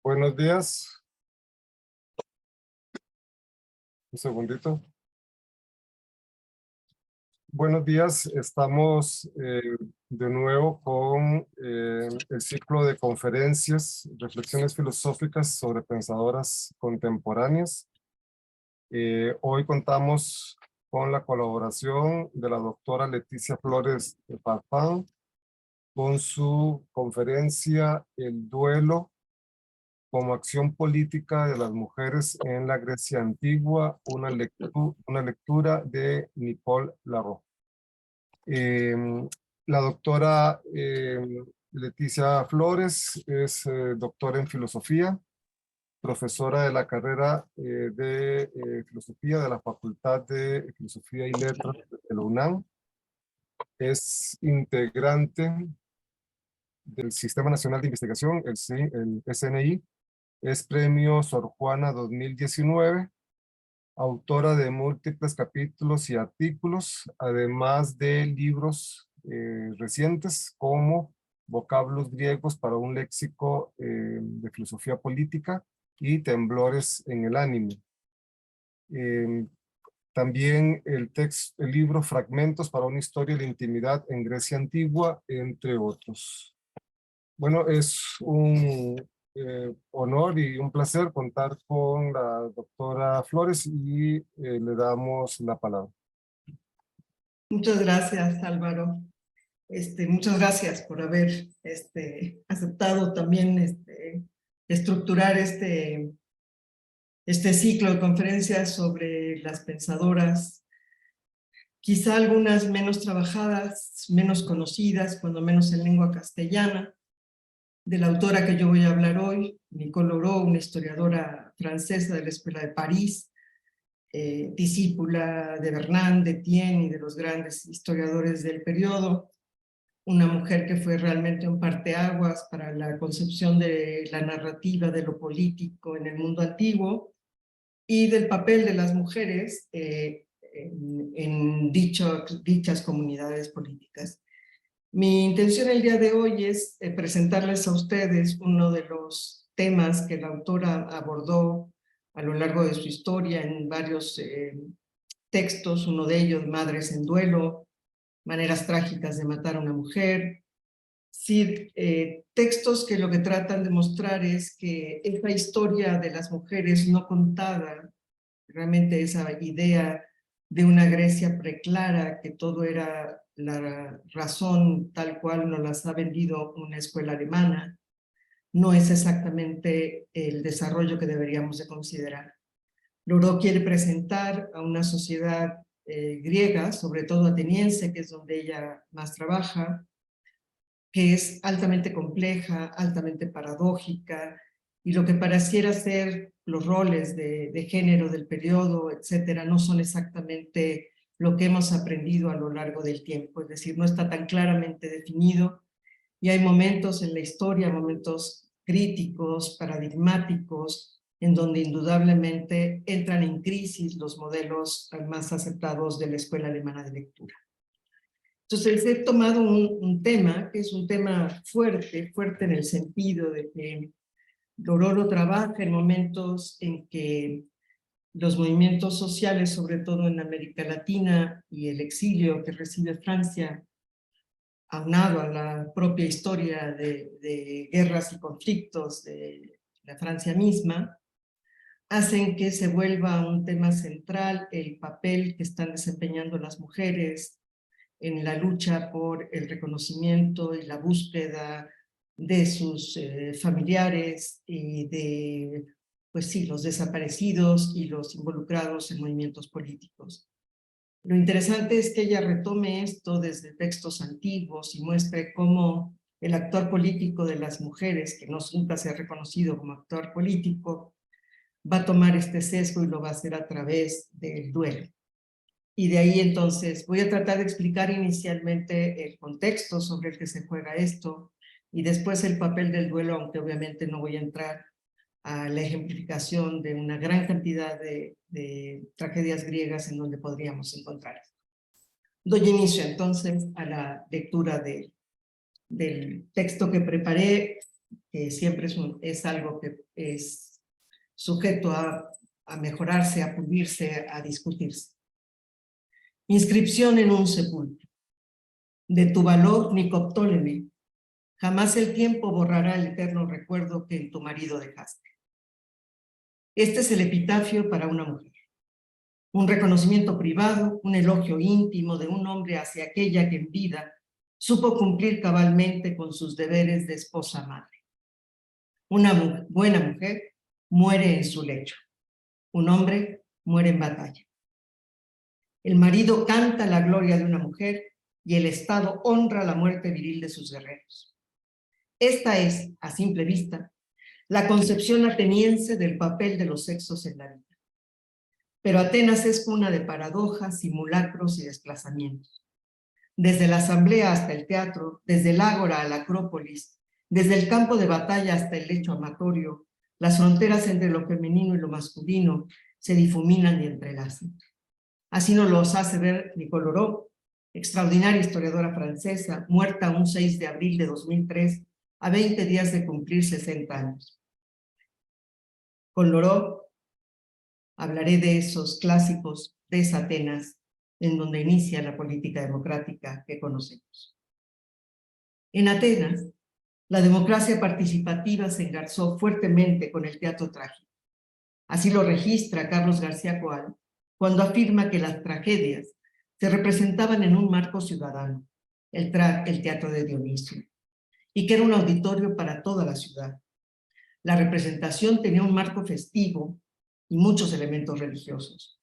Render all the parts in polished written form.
Buenos días. Un segundito. Buenos días. Estamos de nuevo con el ciclo de conferencias, reflexiones filosóficas sobre pensadoras contemporáneas. Hoy contamos con la colaboración de la doctora Leticia Flores de Farfán con su conferencia El duelo como acción política de las mujeres en la Grecia antigua, una lectura de Nicole Larro. La doctora Leticia Flores es doctora en filosofía, profesora de la carrera de filosofía de la Facultad de Filosofía y Letras de la UNAM. Es integrante del Sistema Nacional de Investigación, el SNI. Es premio Sor Juana 2019, autora de múltiples capítulos y artículos, además de libros recientes como Vocablos griegos para un léxico de filosofía política y Temblores en el ánimo. También el libro Fragmentos para una historia de la intimidad en Grecia antigua, entre otros. Bueno, es un honor y un placer contar con la doctora Flores y le damos la palabra. Muchas gracias, Álvaro. Muchas gracias por haber aceptado también estructurar este ciclo de conferencias sobre las pensadoras, quizá algunas menos trabajadas, menos conocidas, cuando menos en lengua castellana, de la autora que yo voy a hablar hoy, Nicole Larro, una historiadora francesa de la Escuela de París, discípula de Bernard, de Etienne y de los grandes historiadores del periodo, una mujer que fue realmente un parteaguas para la concepción de la narrativa de lo político en el mundo antiguo y del papel de las mujeres en dichas comunidades políticas. Mi intención el día de hoy es presentarles a ustedes uno de los temas que la autora abordó a lo largo de su historia en varios textos, uno de ellos, Madres en duelo, maneras trágicas de matar a una mujer. Sí, textos que lo que tratan de mostrar es que esta historia de las mujeres no contada, realmente esa idea de una Grecia preclara, que todo era la razón tal cual nos las ha vendido una escuela alemana, no es exactamente el desarrollo que deberíamos de considerar. Larro quiere presentar a una sociedad griega, sobre todo ateniense, que es donde ella más trabaja, que es altamente compleja, altamente paradójica, y lo que pareciera ser los roles de género del periodo, etcétera, no son exactamente lo que hemos aprendido a lo largo del tiempo, es decir, no está tan claramente definido, y hay momentos en la historia, momentos críticos, paradigmáticos, en donde indudablemente entran en crisis los modelos más aceptados de la Escuela Alemana de Lectura. Entonces he tomado un tema que es un tema fuerte en el sentido de que Larro trabaja en momentos en que los movimientos sociales, sobre todo en América Latina, y el exilio que recibe Francia, aunado a la propia historia de guerras y conflictos de la Francia misma, hacen que se vuelva un tema central el papel que están desempeñando las mujeres en la lucha por el reconocimiento y la búsqueda de sus familiares y de, pues sí, los desaparecidos y los involucrados en movimientos políticos. Lo interesante es que ella retome esto desde textos antiguos y muestre cómo el actor político de las mujeres, que nunca se ha reconocido como actor político, va a tomar este sesgo y lo va a hacer a través del duelo. Y de ahí entonces voy a tratar de explicar inicialmente el contexto sobre el que se juega esto y después el papel del duelo, aunque obviamente no voy a entrar a la ejemplificación de una gran cantidad de tragedias griegas en donde podríamos encontrar. Doy inicio entonces a la lectura del texto que preparé que siempre es algo que es sujeto a mejorarse, a pulirse, a discutirse. Inscripción en un sepulcro. De tu valor, Nicoptóleme, jamás el tiempo borrará el eterno recuerdo que en tu marido dejaste. Este es el epitafio para una mujer. Un reconocimiento privado, un elogio íntimo de un hombre hacia aquella que en vida supo cumplir cabalmente con sus deberes de esposa madre. Una buena mujer muere en su lecho. Un hombre muere en batalla. El marido canta la gloria de una mujer y el Estado honra la muerte viril de sus guerreros. Esta es, a simple vista, la concepción ateniense del papel de los sexos en la vida. Pero Atenas es cuna de paradojas, simulacros y desplazamientos. Desde la asamblea hasta el teatro, desde el ágora a la acrópolis, desde el campo de batalla hasta el lecho amatorio, las fronteras entre lo femenino y lo masculino se difuminan y entrelazan. Así nos los hace ver Nicole Loraux, extraordinaria historiadora francesa, muerta un 6 de abril de 2003, a 20 días de cumplir 60 años. Con Loraux hablaré de esos clásicos, de esa Atenas, en donde inicia la política democrática que conocemos. En Atenas, la democracia participativa se engarzó fuertemente con el teatro trágico. Así lo registra Carlos García Coal cuando afirma que las tragedias se representaban en un marco ciudadano, el teatro de Dionisio, y que era un auditorio para toda la ciudad. La representación tenía un marco festivo y muchos elementos religiosos.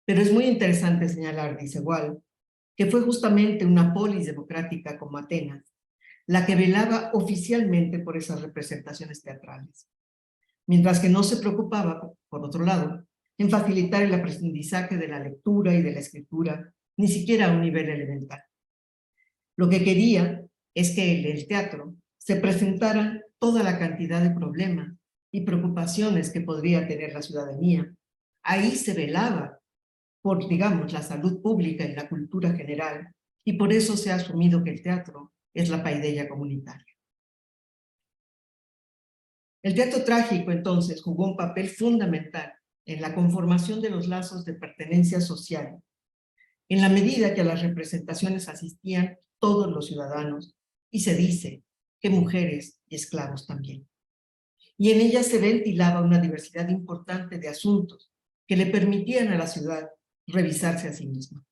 Pero es muy interesante señalar, dice Wall, que fue justamente una polis democrática como Atenas la que velaba oficialmente por esas representaciones teatrales, mientras que no se preocupaba, por otro lado, en facilitar el aprendizaje de la lectura y de la escritura, ni siquiera a un nivel elemental. Lo que quería es que en el teatro se presentaran toda la cantidad de problemas y preocupaciones que podría tener la ciudadanía. Ahí se velaba por, digamos, la salud pública y la cultura general, y por eso se ha asumido que el teatro es la paideia comunitaria. El teatro trágico, entonces, jugó un papel fundamental en la conformación de los lazos de pertenencia social, en la medida que a las representaciones asistían todos los ciudadanos, y se dice que mujeres y esclavos también. Y en ellas se ventilaba una diversidad importante de asuntos que le permitían a la ciudad revisarse a sí misma.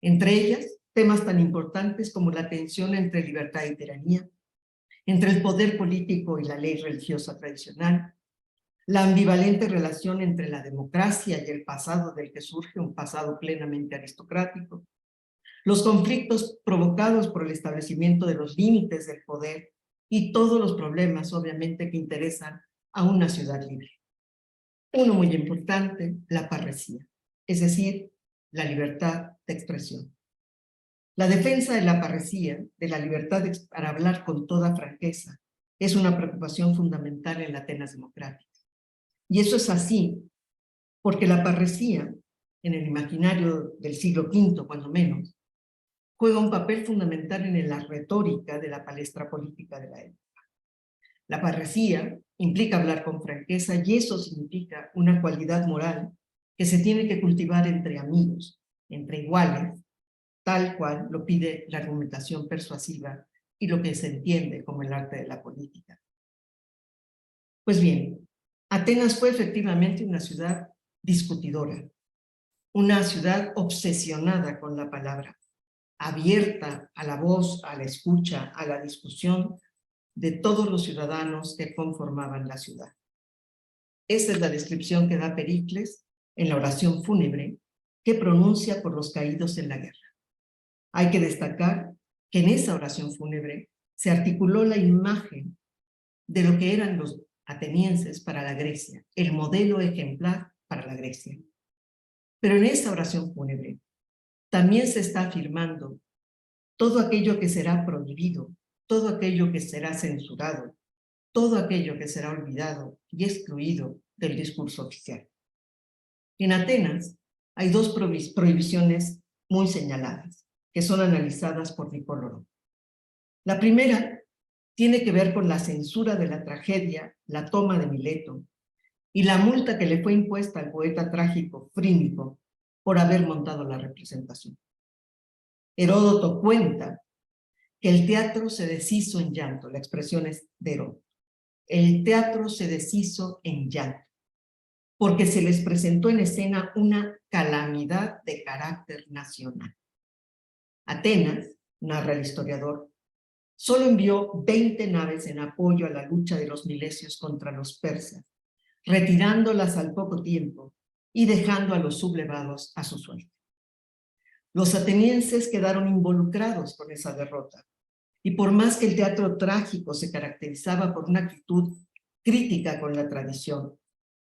Entre ellas, temas tan importantes como la tensión entre libertad y tiranía, entre el poder político y la ley religiosa tradicional, la ambivalente relación entre la democracia y el pasado del que surge un pasado plenamente aristocrático, los conflictos provocados por el establecimiento de los límites del poder y todos los problemas, obviamente, que interesan a una ciudad libre. Uno muy importante, la parresía, es decir, la libertad de expresión. La defensa de la parresía, de la libertad para hablar con toda franqueza, es una preocupación fundamental en la Atenas democrática. Y eso es así porque la parresía, en el imaginario del siglo V, cuando menos, juega un papel fundamental en la retórica de la palestra política de la época. La parresía implica hablar con franqueza y eso significa una cualidad moral que se tiene que cultivar entre amigos, entre iguales, tal cual lo pide la argumentación persuasiva y lo que se entiende como el arte de la política. Pues bien, Atenas fue efectivamente una ciudad discutidora, una ciudad obsesionada con la palabra, abierta a la voz, a la escucha, a la discusión de todos los ciudadanos que conformaban la ciudad. Esa es la descripción que da Pericles en la oración fúnebre que pronuncia por los caídos en la guerra. Hay que destacar que en esa oración fúnebre se articuló la imagen de lo que eran los atenienses para la Grecia, el modelo ejemplar para la Grecia. Pero en esa oración fúnebre también se está afirmando todo aquello que será prohibido, todo aquello que será censurado, todo aquello que será olvidado y excluido del discurso oficial. En Atenas hay dos prohibiciones muy señaladas, que son analizadas por Nicole Loraux. La primera tiene que ver con la censura de la tragedia, la toma de Mileto, y la multa que le fue impuesta al poeta trágico Frínico por haber montado la representación. Heródoto cuenta que el teatro se deshizo en llanto, la expresión es de Heródoto. El teatro se deshizo en llanto, porque se les presentó en escena una calamidad de carácter nacional. Atenas, narra el historiador, solo envió 20 naves en apoyo a la lucha de los milesios contra los persas, retirándolas al poco tiempo y dejando a los sublevados a su suerte. Los atenienses quedaron involucrados con esa derrota, y por más que el teatro trágico se caracterizaba por una actitud crítica con la tradición,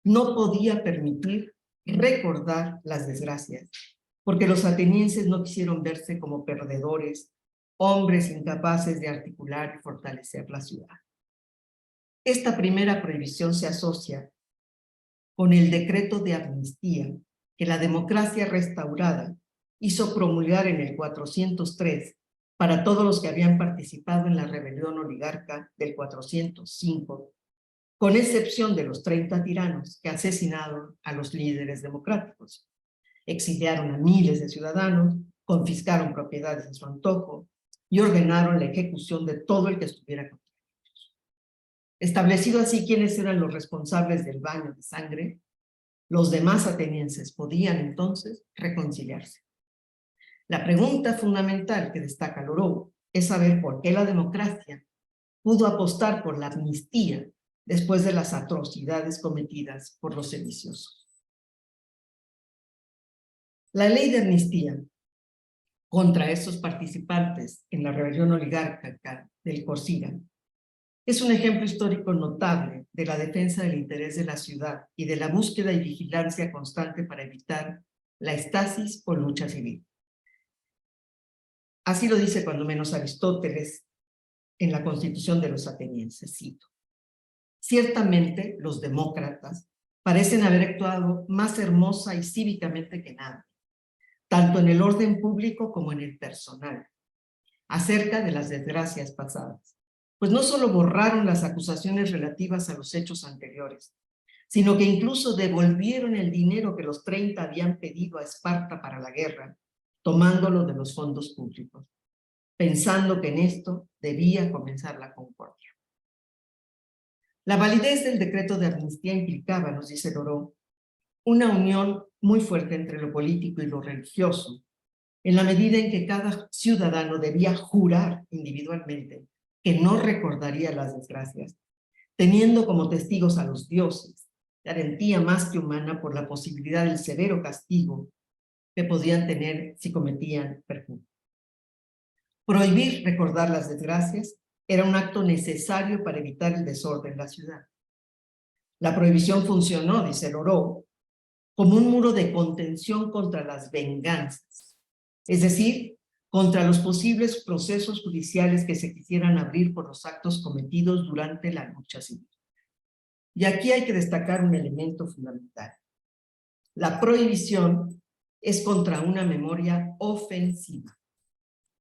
no podía permitir recordar las desgracias, porque los atenienses no quisieron verse como perdedores, hombres incapaces de articular y fortalecer la ciudad. Esta primera prohibición se asocia con el decreto de amnistía que la democracia restaurada hizo promulgar en el 403 para todos los que habían participado en la rebelión oligarca del 405, con excepción de los 30 tiranos que asesinaron a los líderes democráticos. Exiliaron a miles de ciudadanos, confiscaron propiedades a su antojo y ordenaron la ejecución de todo el que estuviera contra ellos. Establecido así quiénes eran los responsables del baño de sangre, los demás atenienses podían entonces reconciliarse. La pregunta fundamental que destaca Loroux es saber por qué la democracia pudo apostar por la amnistía después de las atrocidades cometidas por los sediciosos. La ley de amnistía contra esos participantes en la rebelión oligárquica del Corcira es un ejemplo histórico notable de la defensa del interés de la ciudad y de la búsqueda y vigilancia constante para evitar la estasis o lucha civil. Así lo dice cuando menos Aristóteles en la Constitución de los atenienses, cito: ciertamente los demócratas parecen haber actuado más hermosa y cívicamente que nadie, tanto en el orden público como en el personal, acerca de las desgracias pasadas, pues no solo borraron las acusaciones relativas a los hechos anteriores, sino que incluso devolvieron el dinero que los 30 habían pedido a Esparta para la guerra, tomándolo de los fondos públicos, pensando que en esto debía comenzar la concordia. La validez del decreto de amnistía implicaba, nos dice Loroux, una unión muy fuerte entre lo político y lo religioso, en la medida en que cada ciudadano debía jurar individualmente que no recordaría las desgracias, teniendo como testigos a los dioses, garantía más que humana por la posibilidad del severo castigo que podían tener si cometían perjurio. Prohibir recordar las desgracias era un acto necesario para evitar el desorden en la ciudad. La prohibición funcionó, dice Loroux, como un muro de contención contra las venganzas, es decir, contra los posibles procesos judiciales que se quisieran abrir por los actos cometidos durante la lucha civil. Y aquí hay que destacar un elemento fundamental. La prohibición es contra una memoria ofensiva,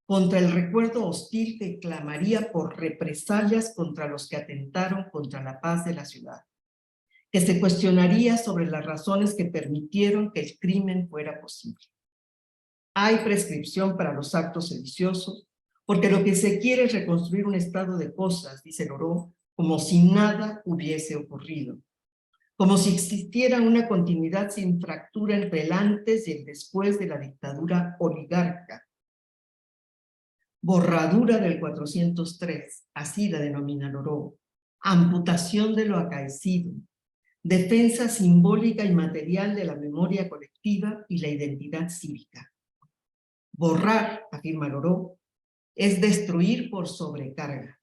contra el recuerdo hostil que clamaría por represalias contra los que atentaron contra la paz de la ciudad, que se cuestionaría sobre las razones que permitieron que el crimen fuera posible. Hay prescripción para los actos sediciosos, porque lo que se quiere es reconstruir un estado de cosas, dice Loroux, como si nada hubiese ocurrido, como si existiera una continuidad sin fractura entre el antes y el después de la dictadura oligárquica. Borradura del 403, así la denomina Loroux, amputación de lo acaecido, defensa simbólica y material de la memoria colectiva y la identidad cívica. Borrar, afirma Loroux, es destruir por sobrecarga.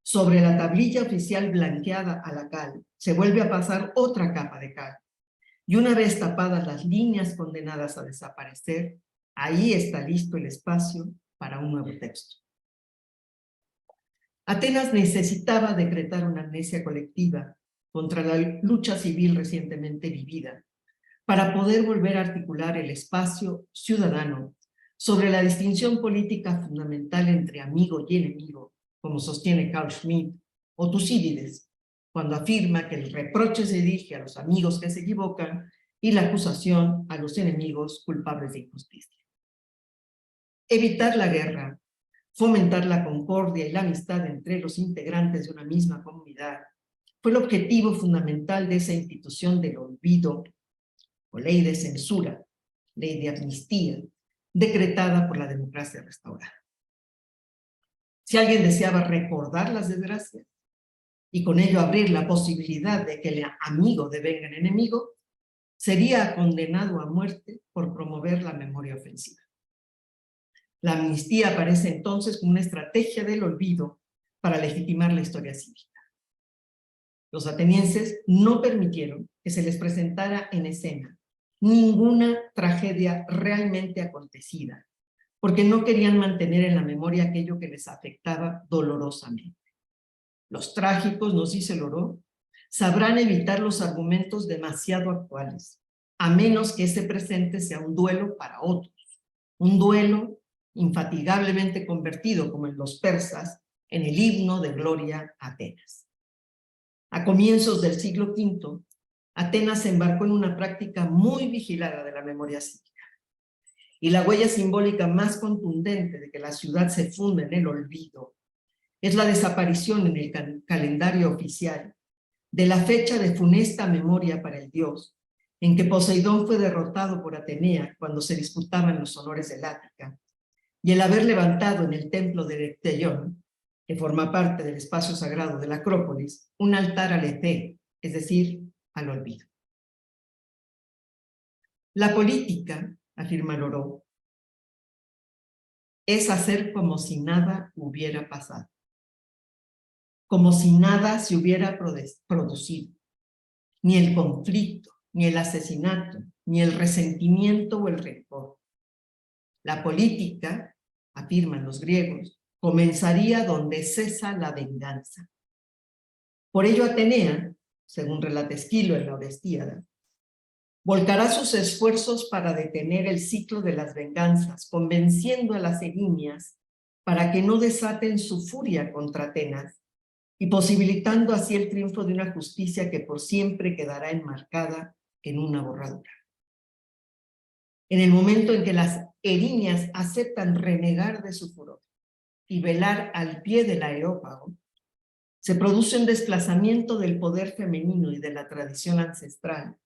Sobre la tablilla oficial blanqueada a la cal, se vuelve a pasar otra capa de cal. Y una vez tapadas las líneas condenadas a desaparecer, ahí está listo el espacio para un nuevo texto. Atenas necesitaba decretar una amnesia colectiva contra la lucha civil recientemente vivida, para poder volver a articular el espacio ciudadano sobre la distinción política fundamental entre amigo y enemigo, como sostiene Carl Schmitt, o Tucídides, cuando afirma que el reproche se dirige a los amigos que se equivocan y la acusación a los enemigos culpables de injusticia. Evitar la guerra, fomentar la concordia y la amistad entre los integrantes de una misma comunidad fue el objetivo fundamental de esa institución del olvido o ley de censura, ley de amnistía, decretada por la democracia restaurada. Si alguien deseaba recordar las desgracias y con ello abrir la posibilidad de que el amigo devenga en enemigo, sería condenado a muerte por promover la memoria ofensiva. La amnistía aparece entonces como una estrategia del olvido para legitimar la historia cívica. Los atenienses no permitieron que se les presentara en escena ninguna tragedia realmente acontecida, porque no querían mantener en la memoria aquello que les afectaba dolorosamente. Los trágicos, nos dice Loró, sabrán evitar los argumentos demasiado actuales, a menos que ese presente sea un duelo para otros, un duelo infatigablemente convertido, como en los persas, en el himno de gloria a Atenas. A comienzos del siglo V, Atenas se embarcó en una práctica muy vigilada de la memoria cívica. Y la huella simbólica más contundente de que la ciudad se funde en el olvido es la desaparición en el calendario oficial de la fecha de funesta memoria para el dios, en que Poseidón fue derrotado por Atenea cuando se disputaban los honores del Ática, y el haber levantado en el templo de Erechtheion, que forma parte del espacio sagrado de la Acrópolis, un altar al Ethé, es decir, al olvido. La política, afirma Loró, es hacer como si nada hubiera pasado, como si nada se hubiera producido, ni el conflicto, ni el asesinato, ni el resentimiento o el rencor. La política, afirman los griegos, comenzaría donde cesa la venganza. Por ello Atenea, según relata Esquilo en la Orestiada, volcará sus esfuerzos para detener el ciclo de las venganzas, convenciendo a las erinias para que no desaten su furia contra Atenas y posibilitando así el triunfo de una justicia que por siempre quedará enmarcada en una borradura. En el momento en que las erinias aceptan renegar de su furor y velar al pie del areópago, se produce un desplazamiento del poder femenino y de la tradición ancestral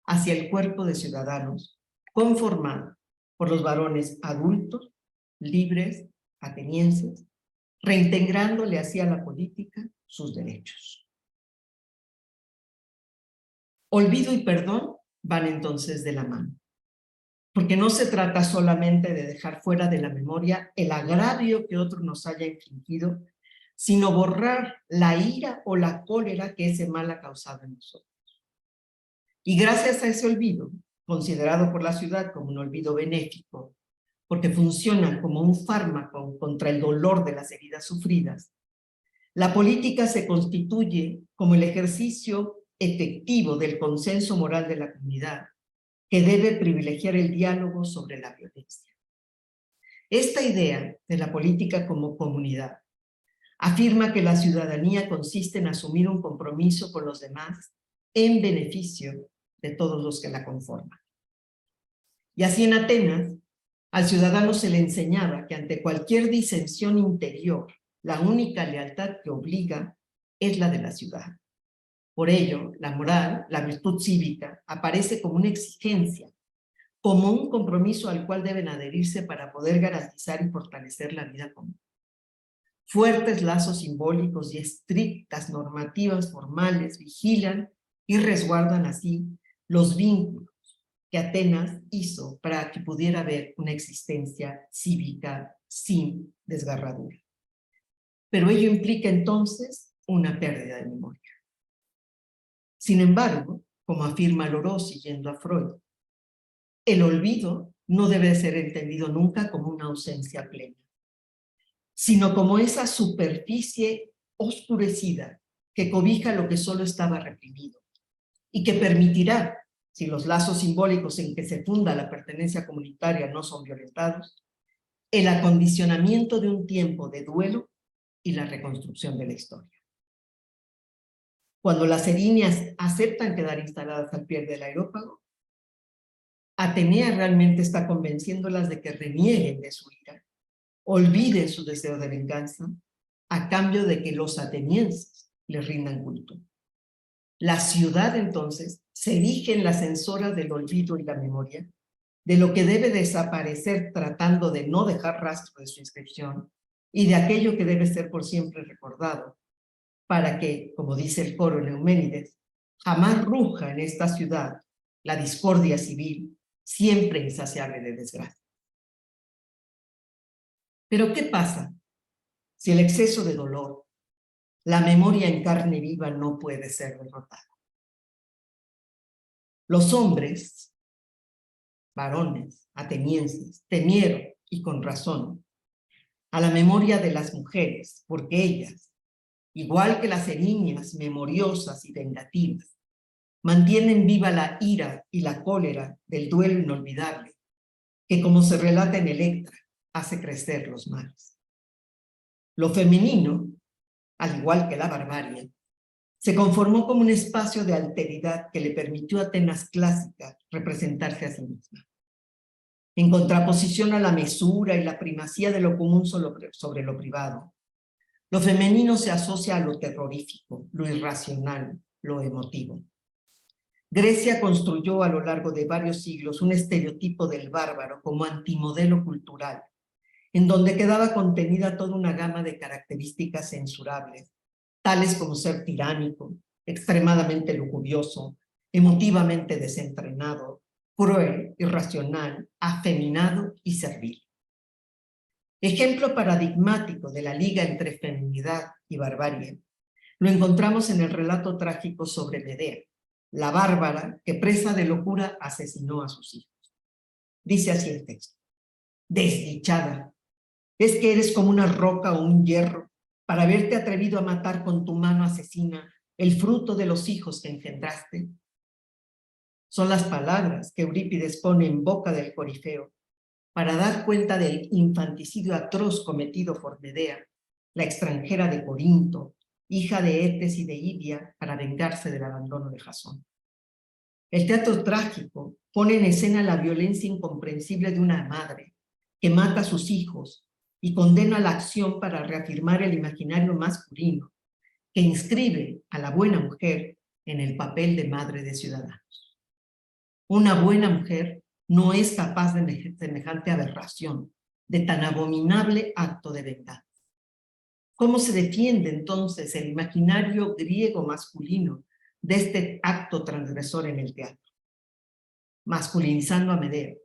hacia el cuerpo de ciudadanos, conformado por los varones adultos, libres, atenienses, reintegrándole así a la política sus derechos. Olvido y perdón van entonces de la mano, porque no se trata solamente de dejar fuera de la memoria el agravio que otro nos haya infligido, sino borrar la ira o la cólera que ese mal ha causado en nosotros. Y gracias a ese olvido, considerado por la ciudad como un olvido benéfico, porque funciona como un fármaco contra el dolor de las heridas sufridas, la política se constituye como el ejercicio efectivo del consenso moral de la comunidad, que debe privilegiar el diálogo sobre la violencia. Esta idea de la política como comunidad afirma que la ciudadanía consiste en asumir un compromiso con los demás en beneficio de todos los que la conforman. Y así en Atenas, al ciudadano se le enseñaba que ante cualquier disensión interior, la única lealtad que obliga es la de la ciudad. Por ello, la moral, la virtud cívica, aparece como una exigencia, como un compromiso al cual deben adherirse para poder garantizar y fortalecer la vida común. Fuertes lazos simbólicos y estrictas normativas formales vigilan y resguardan así los vínculos que Atenas hizo para que pudiera haber una existencia cívica sin desgarradura. Pero ello implica entonces una pérdida de memoria. Sin embargo, como afirma Loró siguiendo a Freud, el olvido no debe ser entendido nunca como una ausencia plena, sino como esa superficie oscurecida que cobija lo que solo estaba reprimido y que permitirá, si los lazos simbólicos en que se funda la pertenencia comunitaria no son violentados, el acondicionamiento de un tiempo de duelo y la reconstrucción de la historia. Cuando las erinias aceptan quedar instaladas al pie del aerópago, Atenea realmente está convenciéndolas de que renieguen de su ira, olviden su deseo de venganza, a cambio de que los atenienses les rindan culto. La ciudad, entonces, se erige en la censora del olvido y la memoria, de lo que debe desaparecer tratando de no dejar rastro de su inscripción, y de aquello que debe ser por siempre recordado, para que, como dice el coro en Euménides, jamás ruja en esta ciudad la discordia civil, siempre insaciable de desgracia. Pero ¿qué pasa si el exceso de dolor, la memoria en carne viva no puede ser derrotada? Los hombres, varones, atenienses, temieron, y con razón, a la memoria de las mujeres, porque ellas, igual que las erinias memoriosas y vengativas, mantienen viva la ira y la cólera del duelo inolvidable, que, como se relata en Electra, hace crecer los males. Lo femenino, al igual que la barbarie, se conformó como un espacio de alteridad que le permitió a Atenas clásica representarse a sí misma. En contraposición a la mesura y la primacía de lo común sobre lo privado, lo femenino se asocia a lo terrorífico, lo irracional, lo emotivo. Grecia construyó a lo largo de varios siglos un estereotipo del bárbaro como antimodelo cultural, en donde quedaba contenida toda una gama de características censurables, tales como ser tiránico, extremadamente lujurioso, emotivamente desentrenado, cruel, irracional, afeminado y servil. Ejemplo paradigmático de la liga entre feminidad y barbarie lo encontramos en el relato trágico sobre Medea, la bárbara que, presa de locura, asesinó a sus hijos. Dice así el texto: desdichada, ¿es que eres como una roca o un hierro para haberte atrevido a matar con tu mano asesina el fruto de los hijos que engendraste? Son las palabras que Eurípides pone en boca del corifeo para dar cuenta del infanticidio atroz cometido por Medea, la extranjera de Corinto, hija de Etes y de Idia, para vengarse del abandono de Jasón. El teatro trágico pone en escena la violencia incomprensible de una madre que mata a sus hijos y condena la acción para reafirmar el imaginario masculino que inscribe a la buena mujer en el papel de madre de ciudadanos. Una buena mujer no es capaz de semejante aberración, de tan abominable acto de venganza. ¿Cómo se defiende entonces el imaginario griego masculino de este acto transgresor en el teatro? Masculinizando a Medea,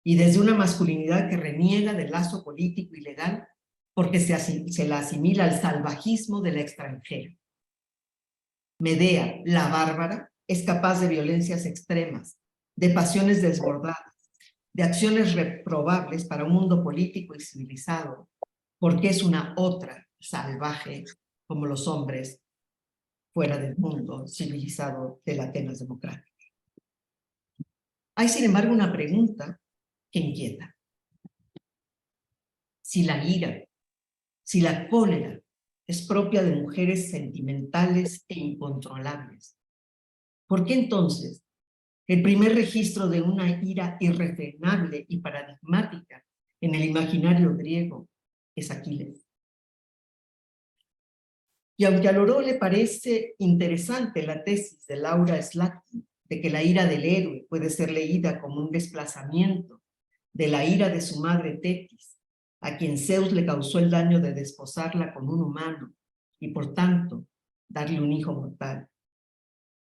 y desde una masculinidad que reniega del lazo político y legal porque se la asimila al salvajismo de la extranjera. Medea, la bárbara, es capaz de violencias extremas, de pasiones desbordadas, de acciones reprobables para un mundo político y civilizado, porque es una otra salvaje como los hombres fuera del mundo civilizado de la Atenas democrática. Hay, sin embargo, una pregunta que inquieta. Si la ira, si la cólera es propia de mujeres sentimentales e incontrolables, ¿por qué entonces el primer registro de una ira irrefrenable y paradigmática en el imaginario griego es Aquiles? Y aunque a Loró le parece interesante la tesis de Laura Slatkin de que la ira del héroe puede ser leída como un desplazamiento de la ira de su madre Tetis, a quien Zeus le causó el daño de desposarla con un humano y por tanto darle un hijo mortal,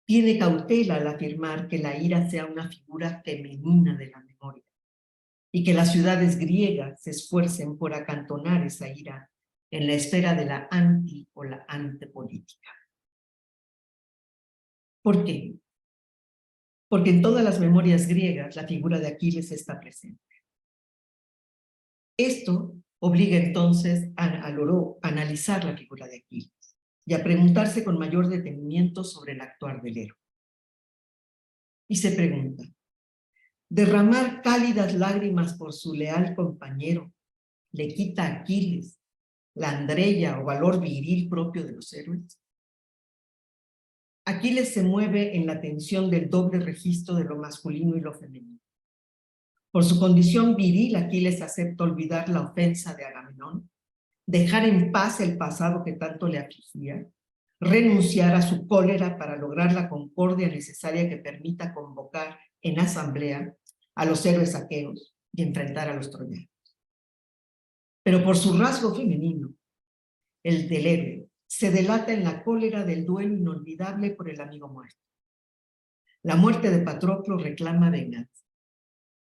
tiene cautela al afirmar que la ira sea una figura femenina de la memoria y que las ciudades griegas se esfuercen por acantonar esa ira en la esfera de la anti o la antepolítica. ¿Por qué? Porque en todas las memorias griegas la figura de Aquiles está presente. Esto obliga entonces a Loró a analizar la figura de Aquiles y a preguntarse con mayor detenimiento sobre el actuar del héroe. Y se pregunta, ¿derramar cálidas lágrimas por su leal compañero le quita a Aquiles la andreya o valor viril propio de los héroes? Aquiles se mueve en la tensión del doble registro de lo masculino y lo femenino. Por su condición viril, Aquiles acepta olvidar la ofensa de Agamenón, dejar en paz el pasado que tanto le afligía, renunciar a su cólera para lograr la concordia necesaria que permita convocar en asamblea a los héroes aqueos y enfrentar a los troyanos. Pero por su rasgo femenino, el del héroe, se delata en la cólera del duelo inolvidable por el amigo muerto. La muerte de Patroclo reclama venganza,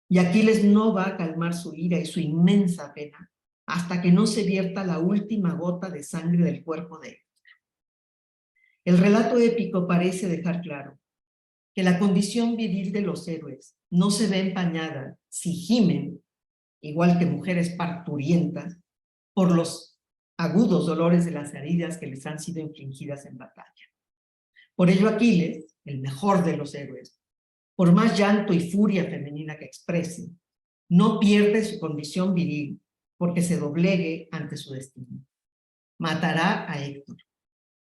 y Aquiles no va a calmar su ira y su inmensa pena hasta que no se vierta la última gota de sangre del cuerpo de Héctor. El relato épico parece dejar claro que la condición viril de los héroes no se ve empañada si gimen, igual que mujeres parturientas, por los agudos dolores de las heridas que les han sido infligidas en batalla. Por ello Aquiles, el mejor de los héroes, por más llanto y furia femenina que exprese, no pierde su condición viril porque se doblegue ante su destino. Matará a Héctor,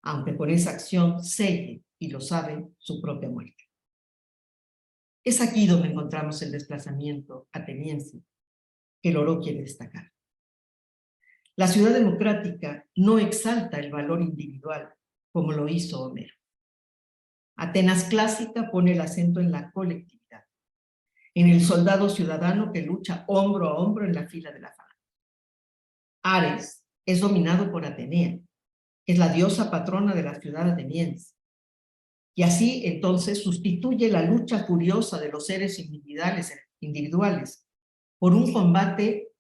aunque con esa acción selle, y lo sabe, su propia muerte. Es aquí donde encontramos el desplazamiento ateniense que Loró quiere destacar. La ciudad democrática no exalta el valor individual como lo hizo Homero. Atenas clásica pone el acento en la colectividad, en el soldado ciudadano que lucha hombro a hombro en la fila de la falange. Ares es dominado por Atenea, que es la diosa patrona de la ciudad ateniense. Y así entonces sustituye la lucha furiosa de los seres individuales por un combate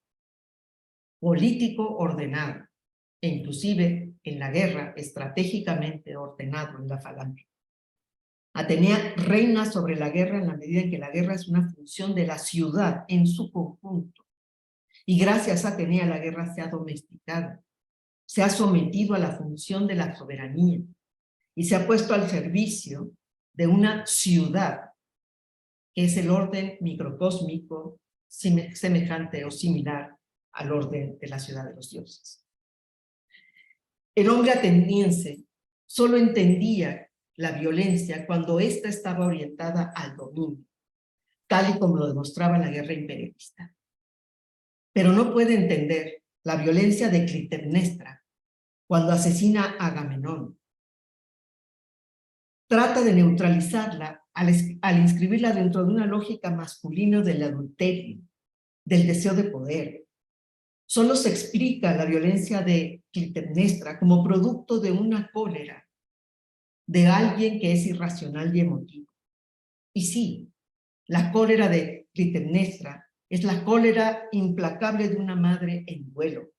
político ordenado, e inclusive en la guerra estratégicamente ordenado en la falange. Atenea reina sobre la guerra en la medida en que la guerra es una función de la ciudad en su conjunto. Y gracias a Atenea la guerra se ha domesticado, se ha sometido a la función de la soberanía y se ha puesto al servicio de una ciudad que es el orden microcósmico semejante o similar al orden de la ciudad de los dioses. El hombre ateniense solo entendía la violencia cuando ésta estaba orientada al dominio, tal y como lo demostraba la guerra imperialista. Pero no puede entender la violencia de Clitemnestra cuando asesina a Agamenón. Trata de neutralizarla al inscribirla dentro de una lógica masculina del adulterio, del deseo de poder. Solo se explica la violencia de Clitemnestra como producto de una cólera, de alguien que es irracional y emotivo. Y sí, la cólera de Clitemnestra es la cólera implacable de una madre en duelo,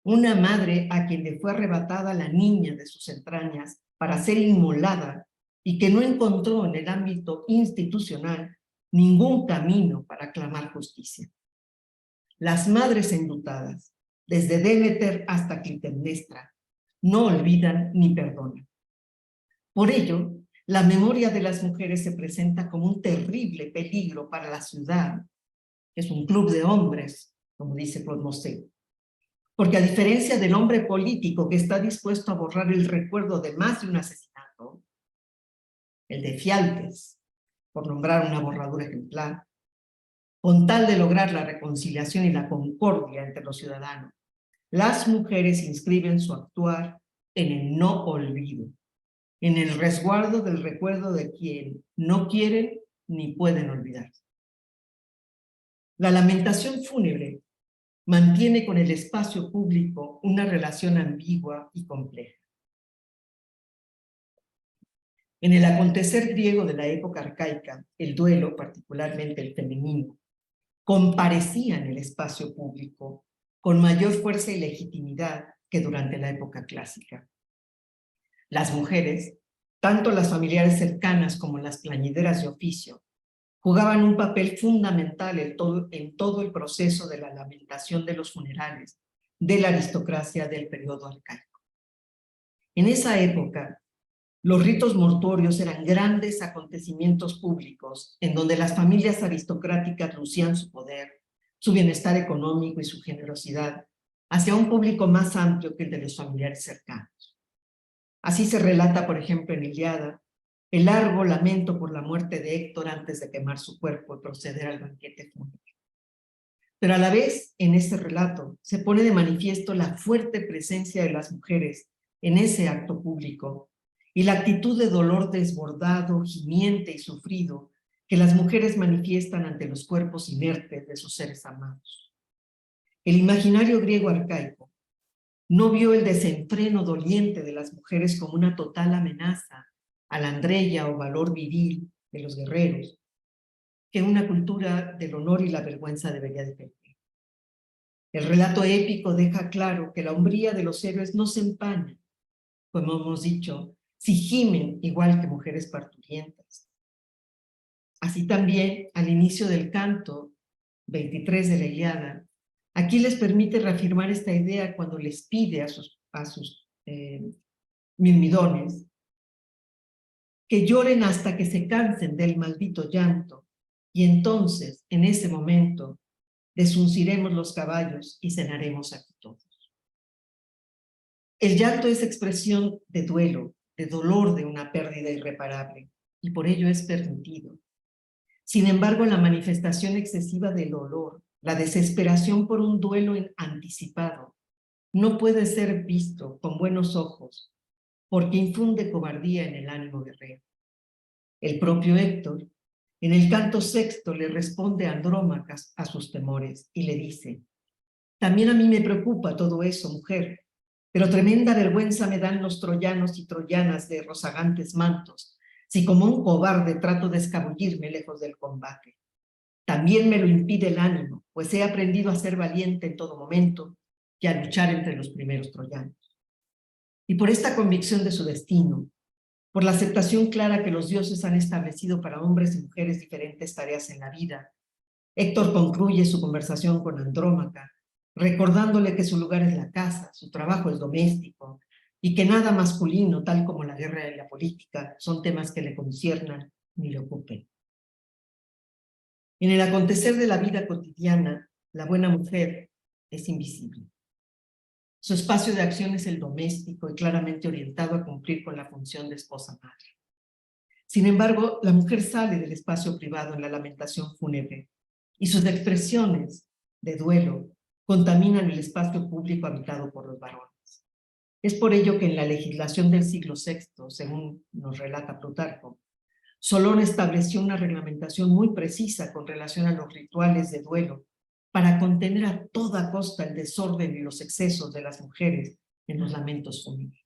una madre a quien le fue arrebatada la niña de sus entrañas para ser inmolada y que no encontró en el ámbito institucional ningún camino para clamar justicia. Las madres enlutadas, desde Deméter hasta Clitemnestra, no olvidan ni perdonan. Por ello, la memoria de las mujeres se presenta como un terrible peligro para la ciudad, que es un club de hombres, como dice Claude Monet. Porque a diferencia del hombre político que está dispuesto a borrar el recuerdo de más de un asesinato, el de Fialtes, por nombrar una borradura ejemplar, con tal de lograr la reconciliación y la concordia entre los ciudadanos, las mujeres inscriben su actuar en el no olvido, en el resguardo del recuerdo de quien no quieren ni pueden olvidar. La lamentación fúnebre mantiene con el espacio público una relación ambigua y compleja. En el acontecer griego de la época arcaica, el duelo, particularmente el femenino, comparecía en el espacio público con mayor fuerza y legitimidad que durante la época clásica. Las mujeres, tanto las familiares cercanas como las plañideras de oficio, jugaban un papel fundamental en todo el proceso de la lamentación de los funerales de la aristocracia del periodo arcaico. En esa época, los ritos mortuorios eran grandes acontecimientos públicos en donde las familias aristocráticas lucían su poder, su bienestar económico y su generosidad hacia un público más amplio que el de los familiares cercanos. Así se relata, por ejemplo, en Ilíada, el largo lamento por la muerte de Héctor antes de quemar su cuerpo y proceder al banquete fúnebre. Pero a la vez, en este relato, se pone de manifiesto la fuerte presencia de las mujeres en ese acto público y la actitud de dolor desbordado, gimiente y sufrido que las mujeres manifiestan ante los cuerpos inertes de sus seres amados. El imaginario griego arcaico no vio el desenfreno doliente de las mujeres como una total amenaza a la andreya o valor viril de los guerreros, que una cultura del honor y la vergüenza debería defender. El relato épico deja claro que la hombría de los héroes no se empaña, como hemos dicho, si gimen igual que mujeres parturientas. Así también, al inicio del canto 23 de la Ilíada, aquí les permite reafirmar esta idea cuando les pide a sus mirmidones que lloren hasta que se cansen del maldito llanto, y entonces, en ese momento, desunciremos los caballos y cenaremos aquí todos. El llanto es expresión de duelo, de dolor de una pérdida irreparable, y por ello es permitido. Sin embargo, la manifestación excesiva del dolor, la desesperación por un duelo anticipado, no puede ser visto con buenos ojos, porque infunde cobardía en el ánimo guerrero. El propio Héctor, en el canto sexto, le responde a Andrómaca a sus temores y le dice: también a mí me preocupa todo eso, mujer, pero tremenda vergüenza me dan los troyanos y troyanas de rozagantes mantos, si como un cobarde trato de escabullirme lejos del combate. También me lo impide el ánimo, pues he aprendido a ser valiente en todo momento y a luchar entre los primeros troyanos. Y por esta convicción de su destino, por la aceptación clara que los dioses han establecido para hombres y mujeres diferentes tareas en la vida, Héctor concluye su conversación con Andrómaca, recordándole que su lugar es la casa, su trabajo es doméstico, y que nada masculino, tal como la guerra y la política, son temas que le conciernan ni le ocupen. En el acontecer de la vida cotidiana, la buena mujer es invisible. Su espacio de acción es el doméstico y claramente orientado a cumplir con la función de esposa-madre. Sin embargo, la mujer sale del espacio privado en la lamentación fúnebre y sus expresiones de duelo contaminan el espacio público habitado por los varones. Es por ello que en la legislación del siglo VI, según nos relata Plutarco, Solón estableció una reglamentación muy precisa con relación a los rituales de duelo para contener a toda costa el desorden y los excesos de las mujeres en los lamentos fúnebres.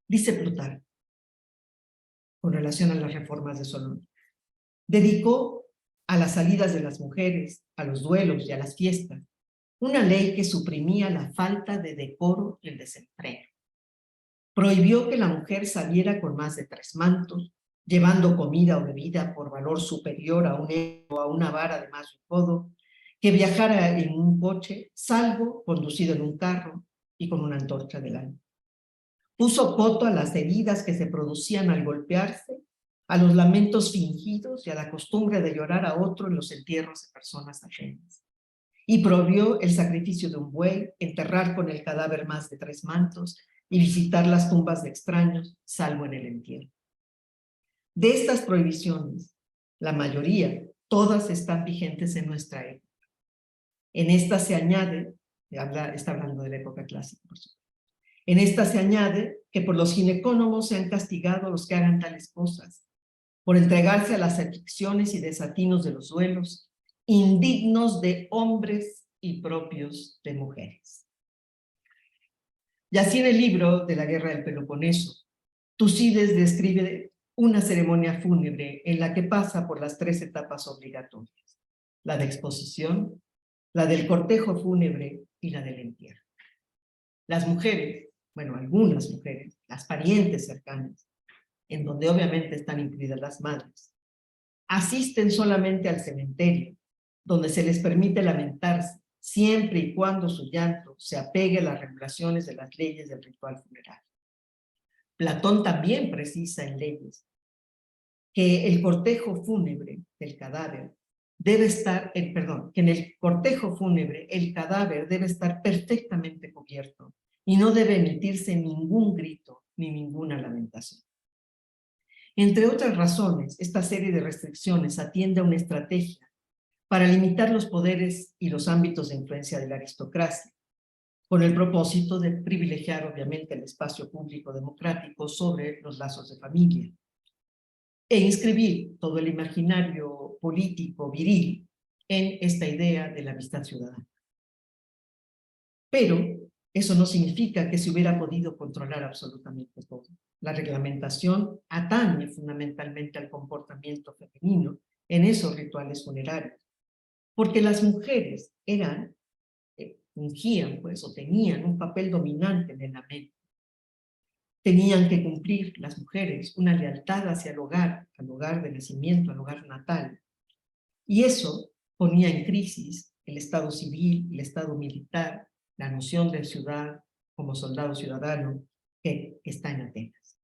Dice Plutarco, con relación a las reformas de Solón, dedicó a las salidas de las mujeres, a los duelos y a las fiestas, una ley que suprimía la falta de decoro y el desenfreno. Prohibió que la mujer saliera con más de 3 mantos, llevando comida o bebida por valor superior a un euro o a una vara de más de un codo, que viajara en un coche, salvo conducido en un carro y con una antorcha delante. Puso coto a las heridas que se producían al golpearse, a los lamentos fingidos y a la costumbre de llorar a otro en los entierros de personas ajenas. Y prohibió el sacrificio de un buey, enterrar con el cadáver más de 3 mantos y visitar las tumbas de extraños, salvo en el entierro. De estas prohibiciones, la mayoría, todas están vigentes en nuestra época. En esta se añade, está hablando de la época clásica, por supuesto. En esta se añade que por los ginecónomos se han castigado a los que hagan tales cosas, por entregarse a las aflicciones y desatinos de los duelos, indignos de hombres y propios de mujeres. Y así en el libro de la Guerra del Peloponeso, Tucídides describe una ceremonia fúnebre en la que pasa por las 3 etapas obligatorias: la de exposición, la del cortejo fúnebre y la del entierro. Las mujeres, bueno, algunas mujeres, las parientes cercanas, en donde obviamente están incluidas las madres, asisten solamente al cementerio, donde se les permite lamentarse, siempre y cuando su llanto se apegue a las regulaciones de las leyes del ritual funerario. Platón también precisa en Leyes que el cortejo fúnebre del cadáver debe estar, que en el cortejo fúnebre el cadáver debe estar perfectamente cubierto y no debe emitirse ningún grito ni ninguna lamentación. Entre otras razones, esta serie de restricciones atiende a una estrategia para limitar los poderes y los ámbitos de influencia de la aristocracia, con el propósito de privilegiar, obviamente, el espacio público democrático sobre los lazos de familia, e inscribir todo el imaginario político viril en esta idea de la amistad ciudadana. Pero eso no significa que se hubiera podido controlar absolutamente todo. La reglamentación atañe fundamentalmente al comportamiento femenino en esos rituales funerarios, porque las mujeres fungían, pues, o tenían un papel dominante en el lamento. Tenían que cumplir las mujeres una lealtad hacia el hogar, al hogar de nacimiento, al hogar natal. Y eso ponía en crisis el Estado civil, el Estado militar, la noción de ciudad como soldado ciudadano que está en Atenas.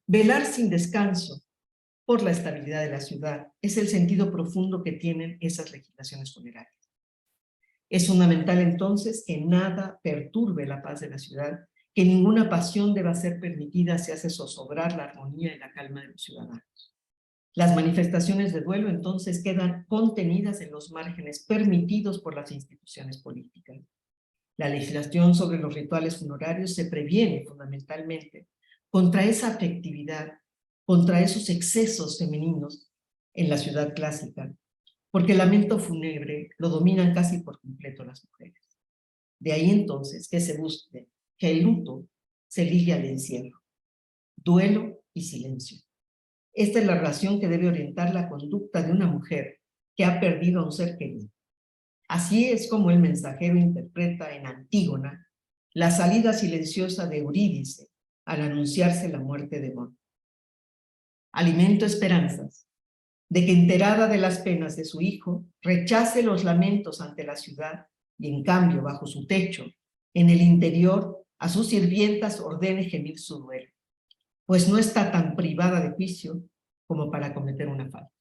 Velar sin descanso por la estabilidad de la ciudad es el sentido profundo que tienen esas legislaciones funerarias. Es fundamental entonces que nada perturbe la paz de la ciudad, que ninguna pasión deba ser permitida si hace zozobrar la armonía y la calma de los ciudadanos. Las manifestaciones de duelo entonces quedan contenidas en los márgenes permitidos por las instituciones políticas. La legislación sobre los rituales funerarios se previene fundamentalmente contra esa afectividad, contra esos excesos femeninos en la ciudad clásica, porque el lamento fúnebre lo dominan casi por completo las mujeres. De ahí entonces que se busque que el luto se ligue al encierro, duelo y silencio. Esta es la relación que debe orientar la conducta de una mujer que ha perdido a un ser querido. Así es como el mensajero interpreta en Antígona la salida silenciosa de Eurídice al anunciarse la muerte de Mon. Alimento esperanzas de que, enterada de las penas de su hijo, rechace los lamentos ante la ciudad y, en cambio, bajo su techo, en el interior, a sus sirvientas ordene gemir su duelo, pues no está tan privada de juicio como para cometer una falta.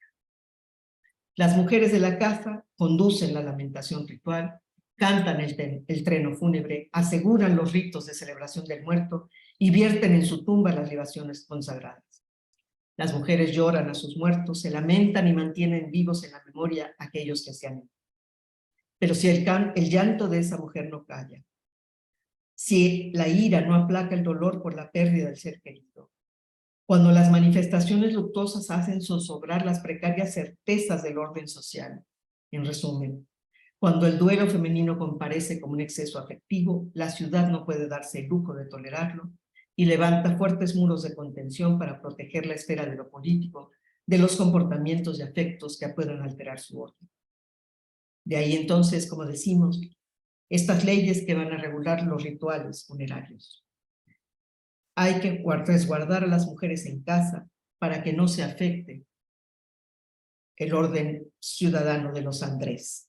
Las mujeres de la casa conducen la lamentación ritual, cantan el treno fúnebre, aseguran los ritos de celebración del muerto y vierten en su tumba las libaciones consagradas. Las mujeres lloran a sus muertos, se lamentan y mantienen vivos en la memoria a aquellos que se han ido. Pero si el llanto de esa mujer no calla, si la ira no aplaca el dolor por la pérdida del ser querido, cuando las manifestaciones luctuosas hacen zozobrar las precarias certezas del orden social, en resumen, cuando el duelo femenino comparece como un exceso afectivo, la ciudad no puede darse el lujo de tolerarlo y levanta fuertes muros de contención para proteger la esfera de lo político de los comportamientos y afectos que puedan alterar su orden. De ahí entonces, como decimos, estas leyes que van a regular los rituales funerarios. Hay que resguardar a las mujeres en casa para que no se afecte el orden ciudadano de los Andrés.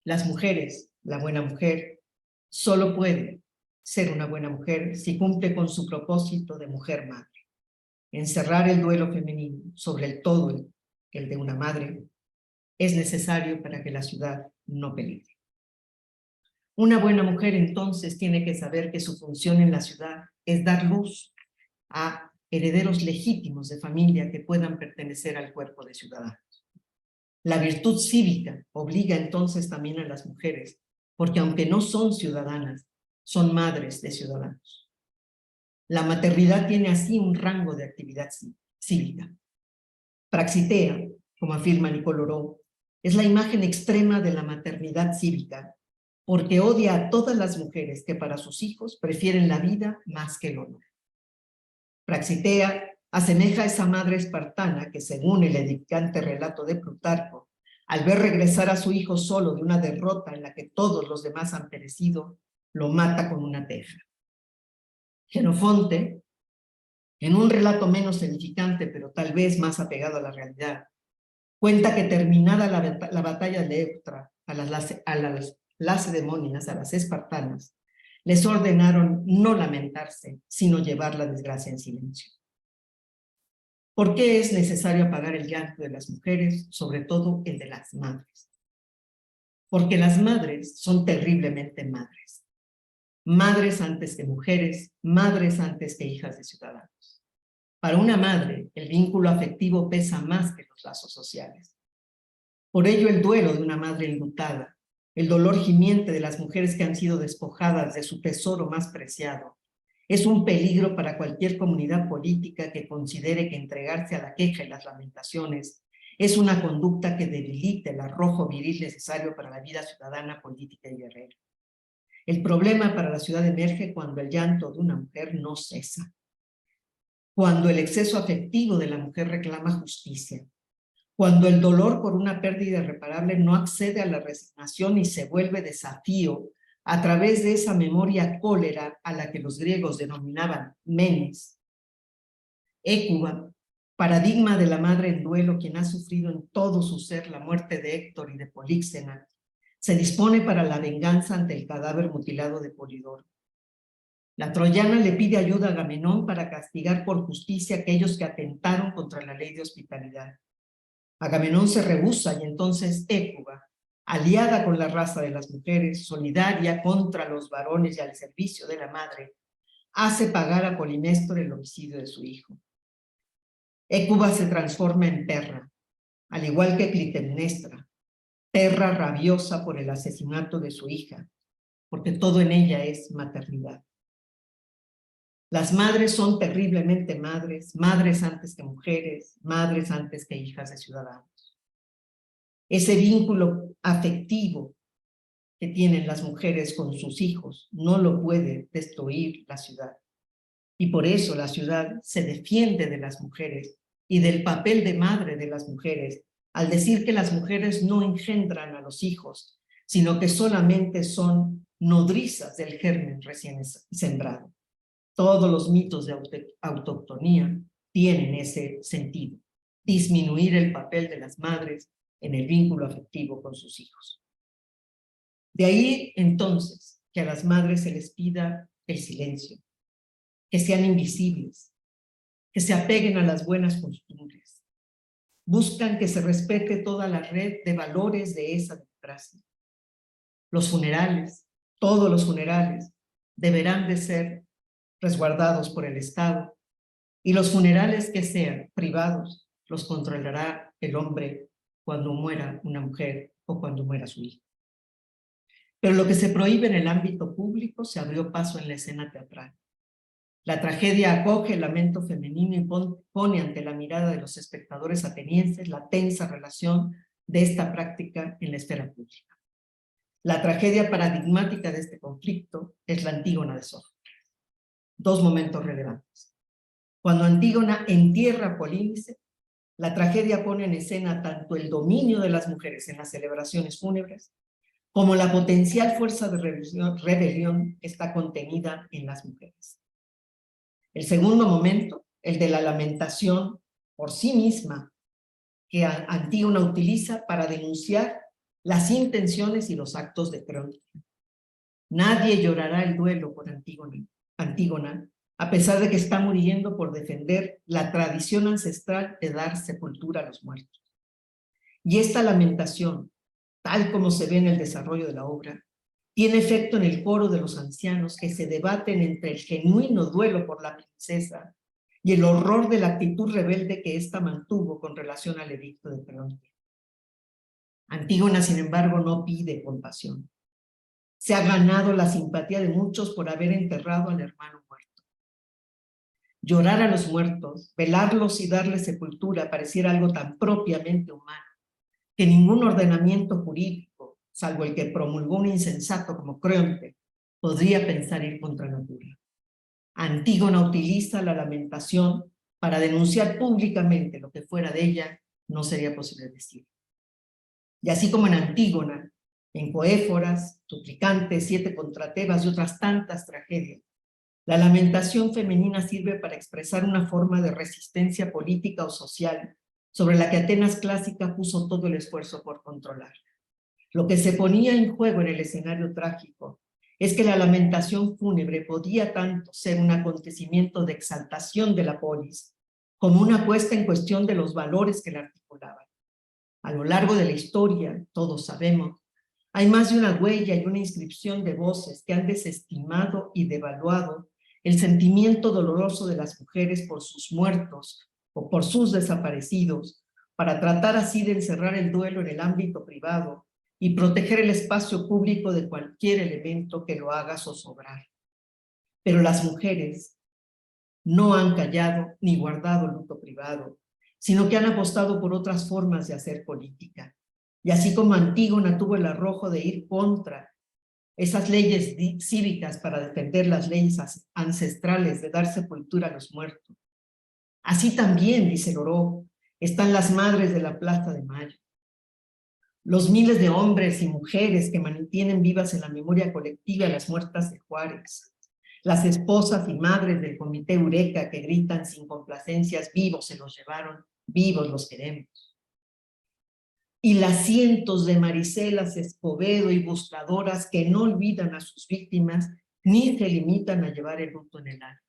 Las mujeres, la buena mujer, solo puede ser una buena mujer si cumple con su propósito de mujer madre. Encerrar el duelo femenino sobre el todo el de una madre es necesario para que la ciudad no peligre. Una buena mujer entonces tiene que saber que su función en la ciudad es dar luz a herederos legítimos de familia que puedan pertenecer al cuerpo de ciudadanos. La virtud cívica obliga entonces también a las mujeres, porque aunque no son ciudadanas, son madres de ciudadanos. La maternidad tiene así un rango de actividad cívica. Praxitea, como afirma Nicoloró, es la imagen extrema de la maternidad cívica, porque odia a todas las mujeres que para sus hijos prefieren la vida más que el honor. Praxitea asemeja a esa madre espartana que, según el edificante relato de Plutarco, al ver regresar a su hijo solo de una derrota en la que todos los demás han perecido, lo mata con una teja. Xenofonte, en un relato menos edificante, pero tal vez más apegado a la realidad, cuenta que terminada la batalla de Electra, a las lacedemonias, a las espartanas, les ordenaron no lamentarse, sino llevar la desgracia en silencio. ¿Por qué es necesario apagar el llanto de las mujeres, sobre todo el de las madres? Porque las madres son terriblemente madres. Madres antes que mujeres, madres antes que hijas de ciudadanos. Para una madre, el vínculo afectivo pesa más que los lazos sociales. Por ello, el duelo de una madre enlutada, el dolor gimiente de las mujeres que han sido despojadas de su tesoro más preciado, es un peligro para cualquier comunidad política que considere que entregarse a la queja y las lamentaciones es una conducta que debilite el arrojo viril necesario para la vida ciudadana, política y guerrera. El problema para la ciudad emerge cuando el llanto de una mujer no cesa, cuando el exceso afectivo de la mujer reclama justicia, cuando el dolor por una pérdida irreparable no accede a la resignación y se vuelve desafío a través de esa memoria cólera a la que los griegos denominaban menes. Hécuba, paradigma de la madre en duelo, quien ha sufrido en todo su ser la muerte de Héctor y de Políxena, se dispone para la venganza ante el cadáver mutilado de Polidoro. La troyana le pide ayuda a Agamenón para castigar por justicia a aquellos que atentaron contra la ley de hospitalidad. Agamenón se rehúsa y entonces Hécuba, aliada con la raza de las mujeres, solidaria contra los varones y al servicio de la madre, hace pagar a Polimestor el homicidio de su hijo. Hécuba se transforma en perra, al igual que Clitemnestra, perra rabiosa por el asesinato de su hija, porque todo en ella es maternidad. Las madres son terriblemente madres, madres antes que mujeres, madres antes que hijas de ciudadanos. Ese vínculo afectivo que tienen las mujeres con sus hijos no lo puede destruir la ciudad. Y por eso la ciudad se defiende de las mujeres y del papel de madre de las mujeres, al decir que las mujeres no engendran a los hijos, sino que solamente son nodrizas del germen recién sembrado. Todos los mitos de autoctonía tienen ese sentido, disminuir el papel de las madres en el vínculo afectivo con sus hijos. De ahí, entonces, que a las madres se les pida el silencio, que sean invisibles, que se apeguen a las buenas costumbres. Buscan que se respete toda la red de valores de esa democracia. Los funerales, todos los funerales, deberán de ser resguardados por el Estado, y los funerales que sean privados los controlará el hombre cuando muera una mujer o cuando muera su hijo. Pero lo que se prohíbe en el ámbito público se abrió paso en la escena teatral. La tragedia acoge el lamento femenino y pone ante la mirada de los espectadores atenienses la tensa relación de esta práctica en la esfera pública. La tragedia paradigmática de este conflicto es la Antígona de Sófocles. Dos momentos relevantes. Cuando Antígona entierra a Polínice, la tragedia pone en escena tanto el dominio de las mujeres en las celebraciones fúnebres, como la potencial fuerza de rebelión que está contenida en las mujeres. El segundo momento, el de la lamentación por sí misma, que Antígona utiliza para denunciar las intenciones y los actos de Creonte. Nadie llorará el duelo por Antígona, a pesar de que está muriendo por defender la tradición ancestral de dar sepultura a los muertos. Y esta lamentación, tal como se ve en el desarrollo de la obra, tiene efecto en el coro de los ancianos que se debaten entre el genuino duelo por la princesa y el horror de la actitud rebelde que ésta mantuvo con relación al edicto de Creonte. Antígona, sin embargo, no pide compasión. Se ha ganado la simpatía de muchos por haber enterrado al hermano muerto. Llorar a los muertos, velarlos y darles sepultura pareciera algo tan propiamente humano que ningún ordenamiento jurídico, salvo el que promulgó un insensato como Creonte, podría pensar ir contra natura. Antígona utiliza la lamentación para denunciar públicamente lo que fuera de ella no sería posible decir. Y así como en Antígona, en Coéforas, Suplicantes, 7 contra Tebas y otras tantas tragedias, la lamentación femenina sirve para expresar una forma de resistencia política o social sobre la que Atenas clásica puso todo el esfuerzo por controlar. Lo que se ponía en juego en el escenario trágico es que la lamentación fúnebre podía tanto ser un acontecimiento de exaltación de la polis, como una puesta en cuestión de los valores que la articulaban. A lo largo de la historia, todos sabemos, hay más de una huella y una inscripción de voces que han desestimado y devaluado el sentimiento doloroso de las mujeres por sus muertos o por sus desaparecidos, para tratar así de encerrar el duelo en el ámbito privado y proteger el espacio público de cualquier elemento que lo haga zozobrar. Pero las mujeres no han callado ni guardado luto privado, sino que han apostado por otras formas de hacer política. Y así como Antígona tuvo el arrojo de ir contra esas leyes cívicas para defender las leyes ancestrales de dar sepultura a los muertos, así también, dice Loró, están las madres de la Plaza de Mayo. Los miles de hombres y mujeres que mantienen vivas en la memoria colectiva las muertas de Juárez. Las esposas y madres del Comité Eureka que gritan sin complacencias, vivos se los llevaron, vivos los queremos. Y las cientos de Maricelas Escobedo y buscadoras que no olvidan a sus víctimas ni se limitan a llevar el luto en el alma.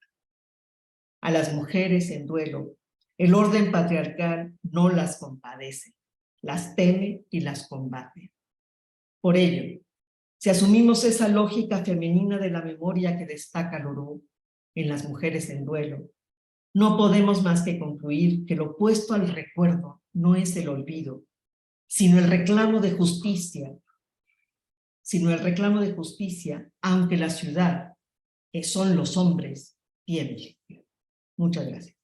A las mujeres en duelo, el orden patriarcal no las compadece, las teme y las combate. Por ello, si asumimos esa lógica femenina de la memoria que destaca Loró en las mujeres en duelo, no podemos más que concluir que lo opuesto al recuerdo no es el olvido, sino el reclamo de justicia, aunque la ciudad, que son los hombres, tiemblen. Muchas gracias.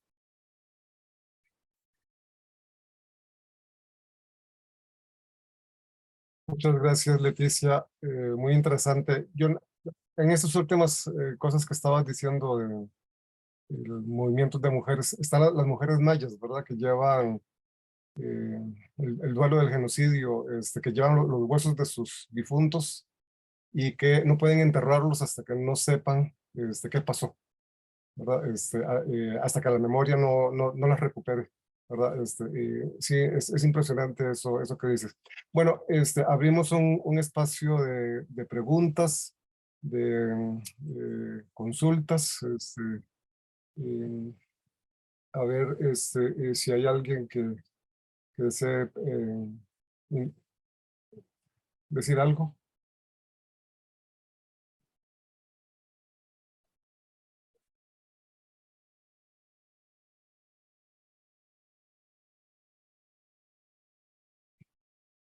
Muchas gracias, Leticia. Muy interesante. Yo, en estas últimas cosas que estabas diciendo de los movimientos de mujeres, están las mujeres mayas, ¿verdad? Que llevan el duelo del genocidio, que llevan los huesos de sus difuntos y que no pueden enterrarlos hasta que no sepan qué pasó, ¿verdad? Hasta que la memoria no las recupere, ¿verdad? Sí, es impresionante eso que dices. Bueno, abrimos un espacio de preguntas, de consultas. Eh, a ver si hay alguien que desee decir algo.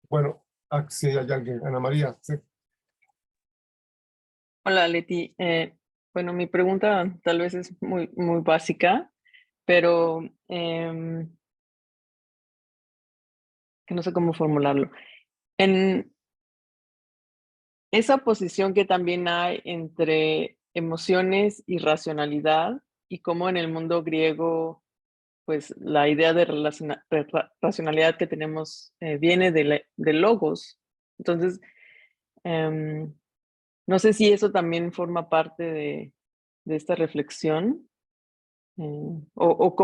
Bueno, si hay alguien. Ana María, sí. Hola, Leti. Bueno, mi pregunta tal vez es muy básica, pero que no sé cómo formularlo. En esa posición que también hay entre emociones y racionalidad, y cómo en el mundo griego, pues la idea de racionalidad que tenemos viene de logos. Entonces, no sé si eso también forma parte de esta reflexión, o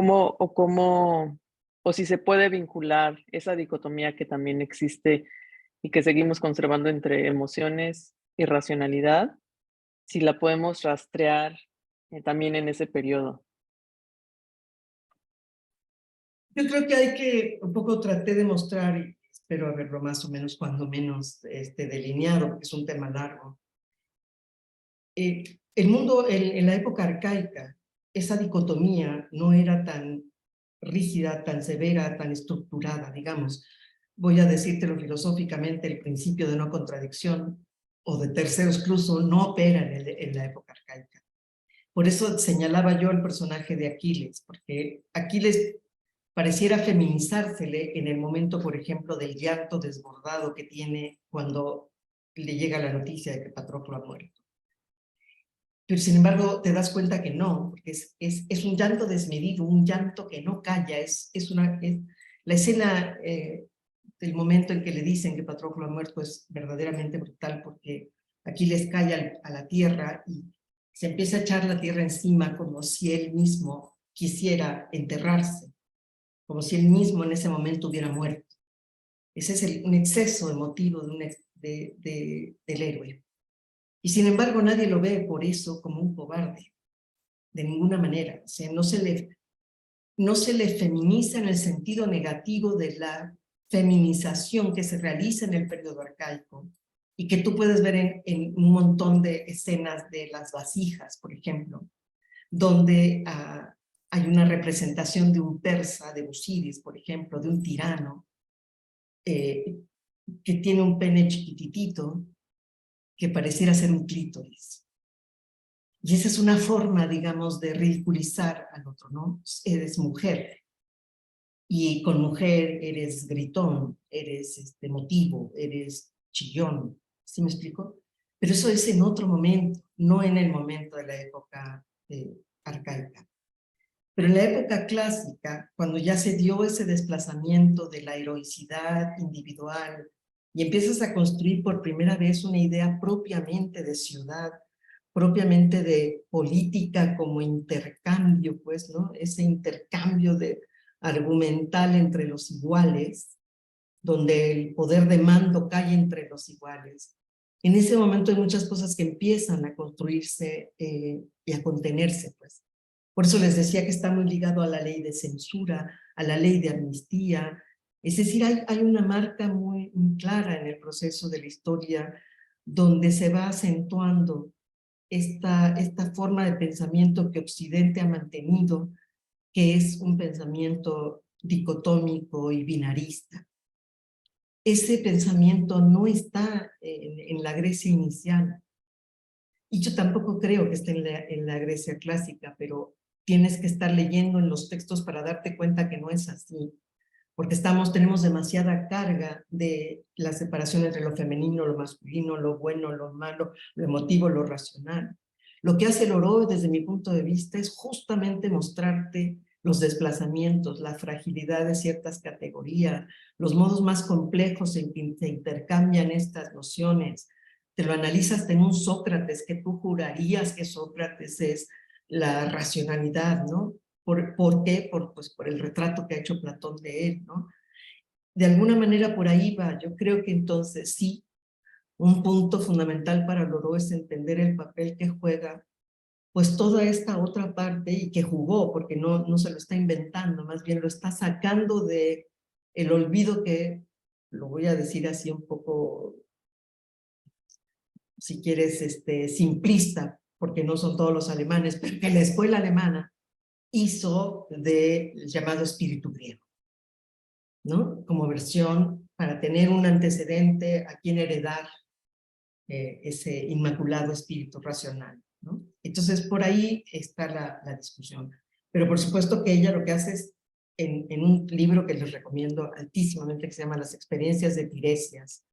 si se puede vincular esa dicotomía que también existe y que seguimos conservando entre emociones y racionalidad, si la podemos rastrear también en ese periodo. Yo creo que hay que, un poco traté de mostrar, y espero haberlo más o menos, cuando menos delineado, porque es un tema largo. El mundo en la época arcaica, esa dicotomía no era tan rígida, tan severa, tan estructurada, digamos. Voy a decírtelo filosóficamente, el principio de no contradicción o de tercero excluso no opera en la época arcaica. Por eso señalaba yo el personaje de Aquiles, porque Aquiles pareciera feminizársele en el momento, por ejemplo, del llanto desbordado que tiene cuando le llega la noticia de que Patroclo ha muerto. Pero sin embargo te das cuenta que no, porque es un llanto desmedido, un llanto que no calla, la escena del momento en que le dicen que Patroclo ha muerto es verdaderamente brutal, porque Aquiles cae a la tierra y se empieza a echar la tierra encima como si él mismo quisiera enterrarse, como si él mismo en ese momento hubiera muerto. Ese es un exceso emotivo del héroe. Y sin embargo nadie lo ve por eso como un cobarde, de ninguna manera. O sea, no se le feminiza en el sentido negativo de la feminización que se realiza en el periodo arcaico y que tú puedes ver en un montón de escenas de las vasijas, por ejemplo, donde hay una representación de un persa, de Busiris, por ejemplo, de un tirano, que tiene un pene chiquititito que pareciera ser un clítoris. Y esa es una forma, digamos, de ridiculizar al otro, ¿no? Eres mujer, y con mujer eres gritón, eres emotivo, eres chillón, ¿sí me explico? Pero eso es en otro momento, no en el momento de la época arcaica. Pero en la época clásica, cuando ya se dio ese desplazamiento de la heroicidad individual y empiezas a construir por primera vez una idea propiamente de ciudad, propiamente de política como intercambio, pues, ¿no? Ese intercambio argumental entre los iguales, donde el poder de mando cae entre los iguales. En ese momento hay muchas cosas que empiezan a construirse y a contenerse, pues. Por eso les decía que está muy ligado a la ley de censura, a la ley de amnistía. Es decir, hay una marca muy clara en el proceso de la historia donde se va acentuando esta forma de pensamiento que Occidente ha mantenido, que es un pensamiento dicotómico y binarista. Ese pensamiento no está en la Grecia inicial. Y yo tampoco creo que esté en la Grecia clásica, pero tienes que estar leyendo en los textos para darte cuenta que no es así. Porque tenemos demasiada carga de la separación entre lo femenino, lo masculino, lo bueno, lo malo, lo emotivo, lo racional. Lo que hace el Oro, desde mi punto de vista, es justamente mostrarte los desplazamientos, la fragilidad de ciertas categorías, los modos más complejos en que se intercambian estas nociones. Te lo analizas en un Sócrates, que tú jurarías que Sócrates es la racionalidad, ¿no? ¿Por qué? Pues por el retrato que ha hecho Platón de él, ¿no? De alguna manera por ahí va. Yo creo que entonces sí, un punto fundamental para Loró es entender el papel que juega pues toda esta otra parte y que jugó, porque no se lo está inventando, más bien lo está sacando de el olvido que, lo voy a decir así un poco, si quieres, simplista, porque no son todos los alemanes, pero que la escuela alemana hizo del llamado espíritu griego, ¿no? Como versión para tener un antecedente a quien heredar ese inmaculado espíritu racional, ¿no? Entonces, por ahí está la discusión. Pero por supuesto que ella lo que hace es, en un libro que les recomiendo altísimamente, que se llama Las experiencias de Tiresias,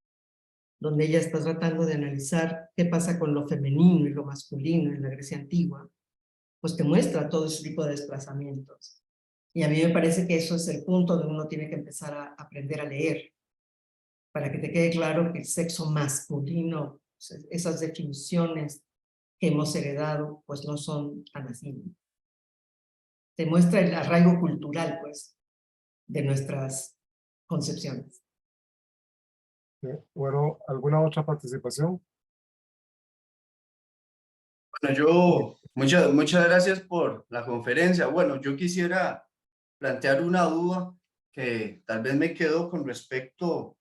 donde ella está tratando de analizar qué pasa con lo femenino y lo masculino en la Grecia antigua, pues te muestra todo ese tipo de desplazamientos. Y a mí me parece que eso es el punto donde uno tiene que empezar a aprender a leer, para que te quede claro que el sexo masculino, esas definiciones que hemos heredado, pues no son tan así. Te muestra el arraigo cultural, pues, de nuestras concepciones. Bueno, ¿alguna otra participación? Bueno, muchas gracias por la conferencia. Bueno, yo quisiera plantear una duda que tal vez me quedó con respecto,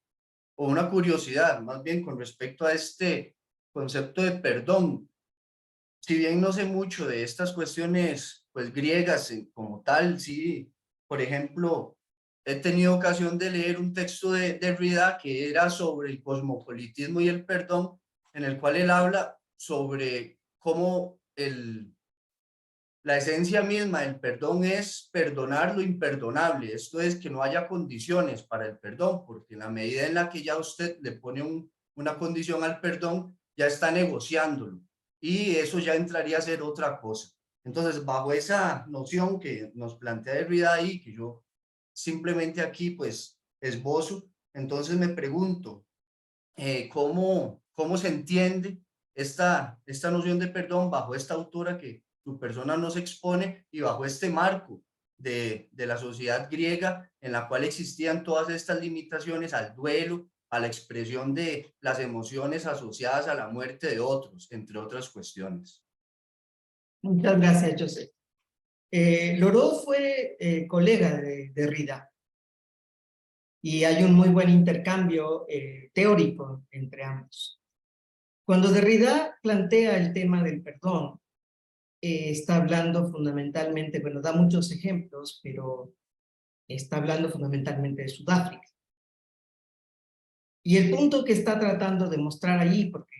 o una curiosidad más bien con respecto a este concepto de perdón. Si bien no sé mucho de estas cuestiones pues griegas como tal, sí, por ejemplo, he tenido ocasión de leer un texto de Derrida que era sobre el cosmopolitismo y el perdón, en el cual él habla sobre cómo la esencia misma del perdón es perdonar lo imperdonable. Esto es que no haya condiciones para el perdón, porque en la medida en la que ya usted le pone una condición al perdón, ya está negociándolo. Y eso ya entraría a ser otra cosa. Entonces, bajo esa noción que nos plantea Derrida ahí, que yo simplemente aquí pues esbozo, entonces me pregunto, ¿cómo se entiende esta noción de perdón bajo esta autora que su persona nos expone y bajo este marco de la sociedad griega en la cual existían todas estas limitaciones al duelo, a la expresión de las emociones asociadas a la muerte de otros, entre otras cuestiones? Muchas gracias, José. Loriot fue colega de Derrida y hay un muy buen intercambio teórico entre ambos. Cuando Derrida plantea el tema del perdón, está hablando fundamentalmente, bueno, da muchos ejemplos, pero está hablando fundamentalmente de Sudáfrica. Y el punto que está tratando de mostrar allí, porque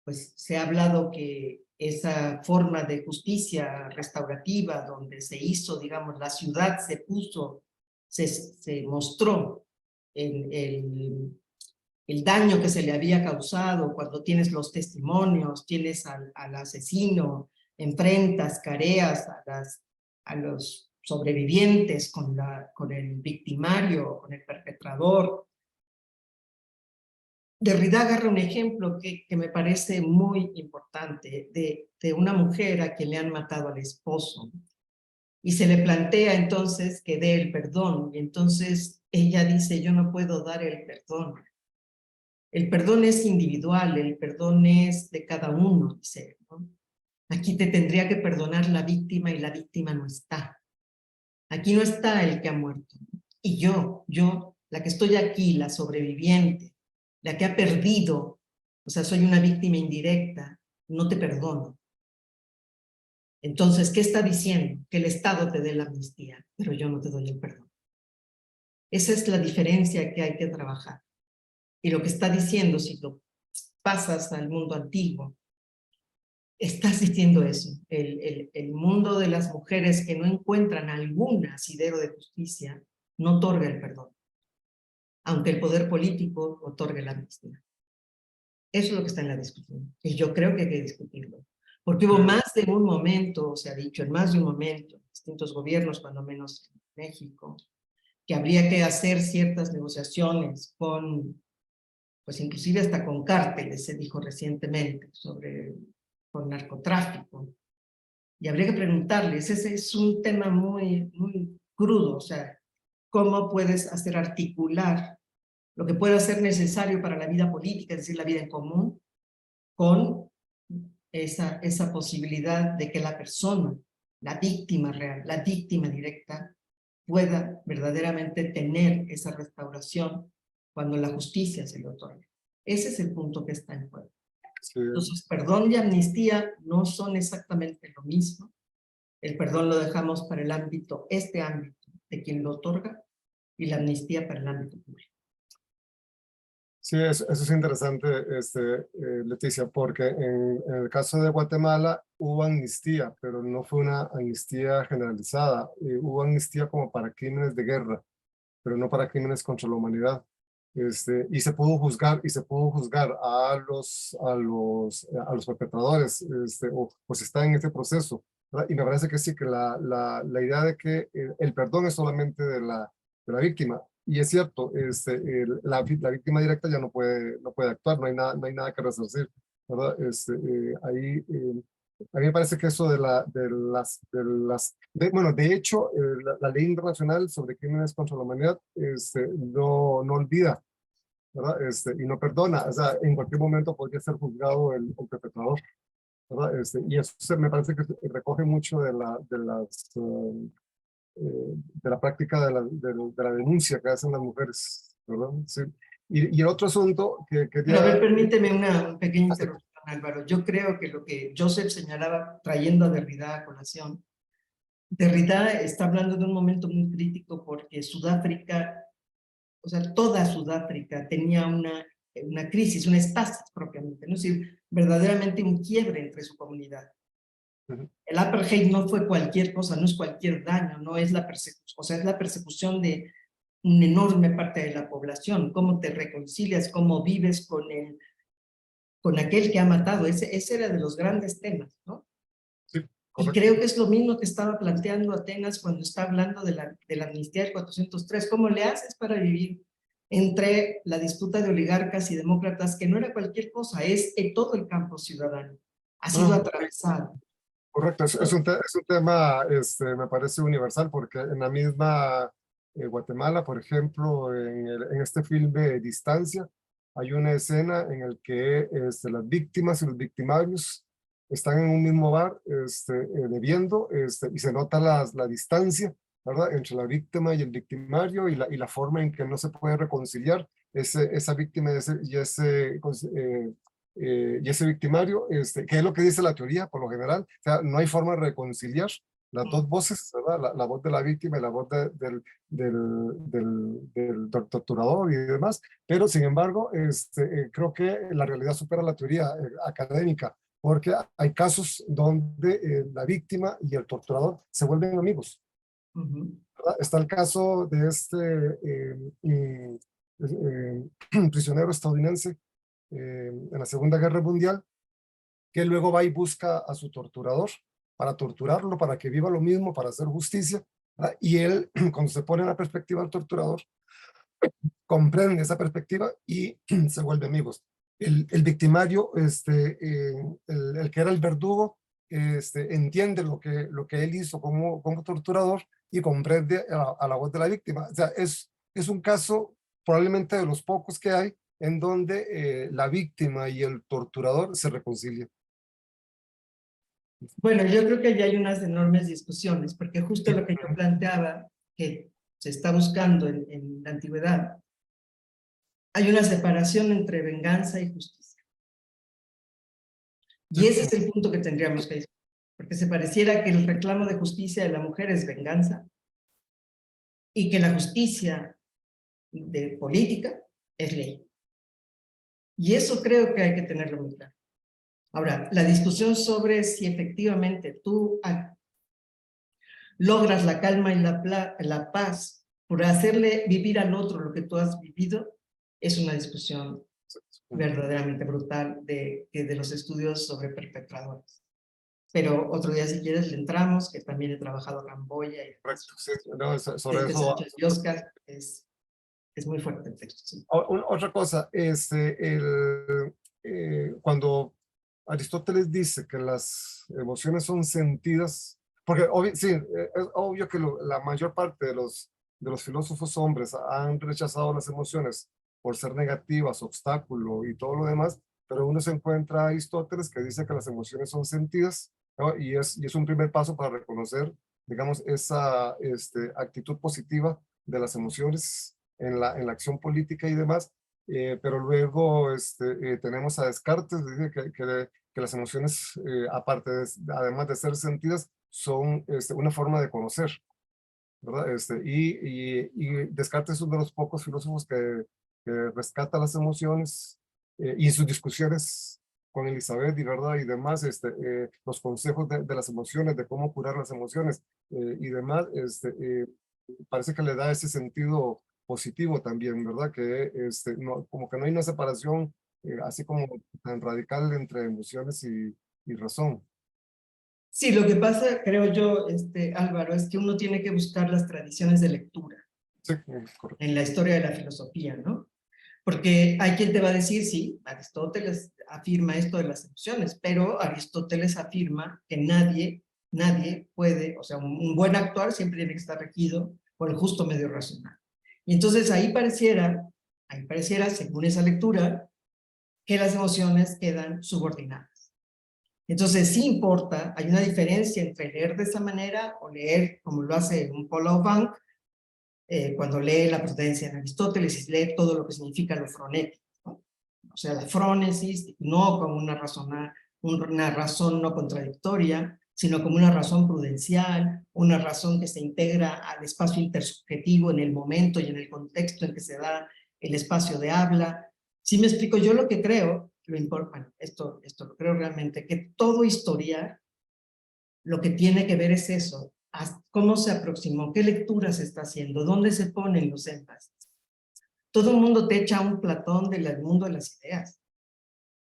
pues se ha hablado que esa forma de justicia restaurativa donde se hizo, digamos, la ciudad se puso, se mostró el daño que se le había causado cuando tienes los testimonios, tienes al asesino, enfrentas, careas a los sobrevivientes con el victimario, con el perpetrador. Derrida agarra un ejemplo que me parece muy importante de una mujer a quien le han matado al esposo y se le plantea entonces que dé el perdón y entonces ella dice yo no puedo dar el perdón. El perdón es individual, el perdón es de cada uno, dice, ¿no? Aquí te tendría que perdonar la víctima y la víctima no está. Aquí no está el que ha muerto. Y yo, la que estoy aquí, la sobreviviente, la que ha perdido, o sea, soy una víctima indirecta, no te perdono. Entonces, ¿qué está diciendo? Que el Estado te dé la amnistía, pero yo no te doy el perdón. Esa es la diferencia que hay que trabajar. Y lo que está diciendo, si lo pasas al mundo antiguo, estás diciendo eso. El mundo de las mujeres que no encuentran algún asidero de justicia no otorga el perdón, aunque el poder político otorgue la amnistía. Eso es lo que está en la discusión. Y yo creo que hay que discutirlo. Porque hubo más de un momento, se ha dicho, en más de un momento, distintos gobiernos, cuando menos en México, que habría que hacer ciertas negociaciones con, pues inclusive hasta con cárteles, se dijo recientemente, con narcotráfico. Y habría que preguntarles, ese es un tema muy, muy crudo, o sea, ¿cómo puedes hacer articular lo que pueda ser necesario para la vida política, es decir, la vida en común, con esa posibilidad de que la persona, la víctima real, la víctima directa, pueda verdaderamente tener esa restauración cuando la justicia se le otorga? Ese es el punto que está en juego. Sí. Entonces, perdón y amnistía no son exactamente lo mismo. El perdón lo dejamos para el ámbito, este ámbito de quien lo otorga, y la amnistía para el ámbito público. Sí, eso es interesante, Leticia, porque en el caso de Guatemala hubo amnistía, pero no fue una amnistía generalizada. Hubo amnistía como para crímenes de guerra, pero no para crímenes contra la humanidad. Y se pudo juzgar a los perpetradores, o si están en este proceso, ¿verdad? Y me parece que sí, que la idea de que el perdón es solamente de la víctima. Y es cierto, la víctima directa ya no puede actuar, no hay nada que resarcir, ¿verdad? A mí me parece que eso bueno, de hecho, la ley internacional sobre crímenes contra la humanidad no olvida, ¿verdad? Y no perdona, o sea, en cualquier momento podría ser juzgado el perpetrador, ¿verdad? Y eso me parece que recoge mucho de la práctica de la denuncia que hacen las mujeres, ¿verdad? Sí. Y el otro asunto que Pero a ver, quería... permíteme una pequeña interrupción, Álvaro. Yo creo que lo que Joseph señalaba, trayendo a Derrida a colación, Derrida está hablando de un momento muy crítico porque Sudáfrica, o sea, toda Sudáfrica tenía una crisis, una estasis propiamente, ¿no? Es decir, verdaderamente un quiebre entre su comunidad. El apartheid no fue cualquier cosa, no es cualquier daño, no es la persecución, o sea, es la persecución de una enorme parte de la población. ¿Cómo te reconcilias? ¿Cómo vives con aquel que ha matado? Ese era de los grandes temas, ¿no? Sí, y creo que es lo mismo que estaba planteando Atenas cuando está hablando de la amnistía del 403. ¿Cómo le haces para vivir entre la disputa de oligarcas y demócratas, que no era cualquier cosa, es todo el campo ciudadano, ha sido atravesado? Correcto, es un tema, me parece universal, porque en la misma Guatemala, por ejemplo, en este filme Distancia, hay una escena en la que las víctimas y los victimarios están en un mismo bar bebiendo, y se nota la distancia, ¿verdad?, entre la víctima y el victimario, y la forma en que no se puede reconciliar esa víctima y ese victimario, que es lo que dice la teoría por lo general. O sea, no hay forma de reconciliar las dos voces, ¿verdad? La voz de la víctima y la voz del torturador y demás, pero sin embargo, creo que la realidad supera la teoría académica, porque hay casos donde la víctima y el torturador se vuelven amigos. ¿Verdad? Está el caso de prisionero estadounidense en la Segunda Guerra Mundial, que luego va y busca a su torturador para torturarlo, para que viva lo mismo, para hacer justicia, ¿verdad? Y él, cuando se pone en la perspectiva del torturador, comprende esa perspectiva y se vuelve amigos. El victimario, el que era el verdugo, entiende lo que él hizo como torturador y comprende a la voz de la víctima. O sea, es un caso probablemente de los pocos que hay en donde la víctima y el torturador se reconcilian. Bueno, yo creo que ya hay unas enormes discusiones, porque justo lo que yo planteaba, que se está buscando en la antigüedad, hay una separación entre venganza y justicia. Y ese es el punto que tendríamos que discutir, porque se pareciera que el reclamo de justicia de la mujer es venganza y que la justicia de política es ley. Y eso creo que hay que tenerlo muy claro. Ahora, la discusión sobre si efectivamente tú logras la calma y la paz por hacerle vivir al otro lo que tú has vivido, es una discusión verdaderamente brutal de los estudios sobre perpetradores. Pero otro día, si quieres, le entramos, que también he trabajado en Camboya. Correcto, sí, no, sobre eso. Sánchez y Oscar, es muy fuerte el texto. Sí. Otra cosa, cuando Aristóteles dice que las emociones son sentidas, porque sí, es obvio que la mayor parte de los filósofos hombres han rechazado las emociones por ser negativas, obstáculo y todo lo demás, pero uno se encuentra a Aristóteles que dice que las emociones son sentidas, ¿no? Y es un primer paso para reconocer, digamos, esa actitud positiva de las emociones en la acción política y demás. Pero luego tenemos a Descartes, dice que las emociones, además de ser sentidas, son una forma de conocer, ¿verdad? Y Descartes es uno de los pocos filósofos que rescata las emociones, y en sus discusiones con Elizabeth y verdad y demás, los consejos de las emociones, de cómo curar las emociones y demás, parece que le da ese sentido positivo también, ¿verdad? Que como que no hay una separación así como tan radical entre emociones y razón. Sí, lo que pasa, creo yo, Álvaro, es que uno tiene que buscar las tradiciones de lectura. Sí, correcto. En la historia de la filosofía, ¿no? Porque hay quien te va a decir, sí, Aristóteles afirma esto de las emociones, pero Aristóteles afirma que nadie puede, o sea, un buen actuar siempre tiene que estar regido por el justo medio racional. Y entonces ahí pareciera, según esa lectura, que las emociones quedan subordinadas. Entonces sí importa, hay una diferencia entre leer de esa manera o leer como lo hace un Paul Aubank, cuando lee la procedencia de Aristóteles y lee todo lo que significa lo fronético, ¿no? O sea, la frónesis, no como una razón no contradictoria, sino como una razón prudencial, una razón que se integra al espacio intersubjetivo en el momento y en el contexto en que se da el espacio de habla. Si me explico, yo lo que creo, bueno, esto lo creo realmente, que todo historia lo que tiene que ver es eso, cómo se aproximó, qué lectura se está haciendo, dónde se ponen los énfasis. Todo el mundo te echa un Platón del mundo de las ideas.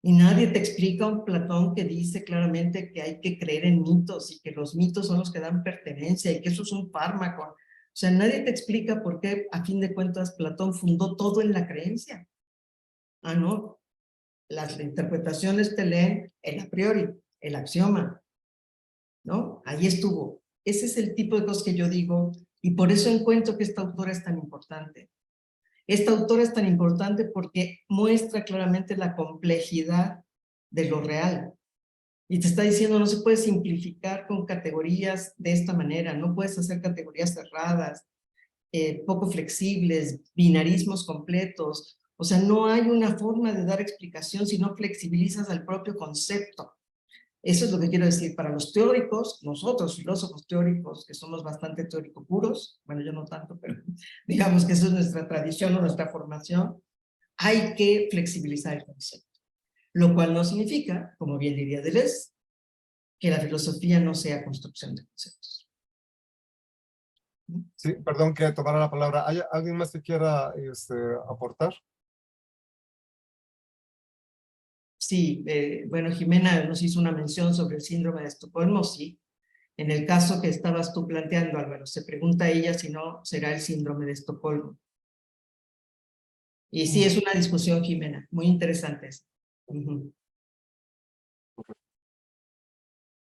Y nadie te explica un Platón que dice claramente que hay que creer en mitos y que los mitos son los que dan pertenencia y que eso es un fármaco. O sea, nadie te explica por qué, a fin de cuentas, Platón fundó todo en la creencia. Ah, no. Las interpretaciones te leen el a priori, el axioma, ¿no? Ahí estuvo. Ese es el tipo de cosas que yo digo, y por eso encuentro que esta autora es tan importante. Esta autora es tan importante porque muestra claramente la complejidad de lo real. Y te está diciendo, no se puede simplificar con categorías de esta manera, no puedes hacer categorías cerradas, poco flexibles, binarismos completos. O sea, no hay una forma de dar explicación si no flexibilizas al propio concepto. Eso es lo que quiero decir. Para los teóricos, nosotros filósofos teóricos, que somos bastante teórico puros, bueno, yo no tanto, pero digamos que eso es nuestra tradición o nuestra formación, hay que flexibilizar el concepto. Lo cual no significa, como bien diría Deleuze, que la filosofía no sea construcción de conceptos. Sí, perdón que tomara la palabra. ¿Hay alguien más que quiera aportar? Sí, bueno, Jimena nos hizo una mención sobre el síndrome de Estocolmo, sí. En el caso que estabas tú planteando, Álvaro, se pregunta a ella si no será el síndrome de Estocolmo. Y sí, es una discusión, Jimena, muy interesante.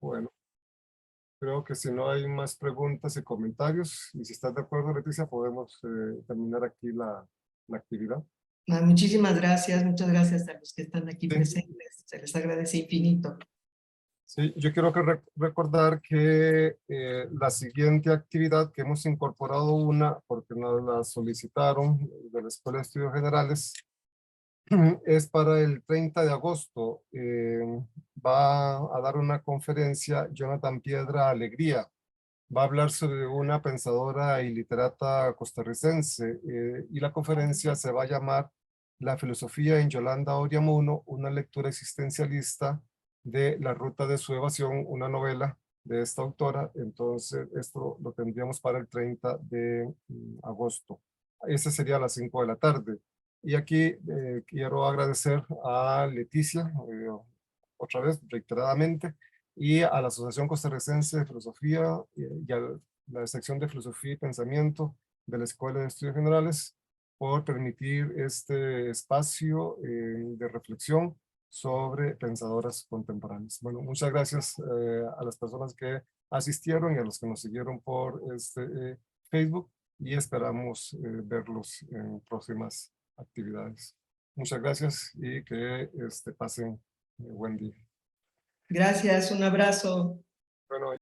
Bueno, creo que si no hay más preguntas y comentarios, y si estás de acuerdo, Leticia, podemos terminar aquí la actividad. Muchísimas gracias, muchas gracias a los que están aquí Sí. presentes. Se les agradece infinito. Sí, yo quiero recordar que la siguiente actividad que hemos incorporado porque nos la solicitaron de la Escuela de Estudios Generales es para el 30 de agosto. Va a dar una conferencia Jonathan Piedra Alegría. Va a hablar sobre una pensadora y literata costarricense y la conferencia se va a llamar La filosofía en Yolanda Oriamuno, una lectura existencialista de La ruta de su evasión, una novela de esta autora. Entonces esto lo tendríamos para el 30 de agosto. Ese sería a las 5 de la tarde. Y aquí quiero agradecer a Leticia, otra vez, reiteradamente, y a la Asociación Costarricense de Filosofía y a la sección de Filosofía y Pensamiento de la Escuela de Estudios Generales por permitir este espacio de reflexión sobre pensadoras contemporáneas. Bueno, muchas gracias a las personas que asistieron y a los que nos siguieron por Facebook y esperamos verlos en próximas actividades. Muchas gracias y que pasen buen día. Gracias, un abrazo. Bueno,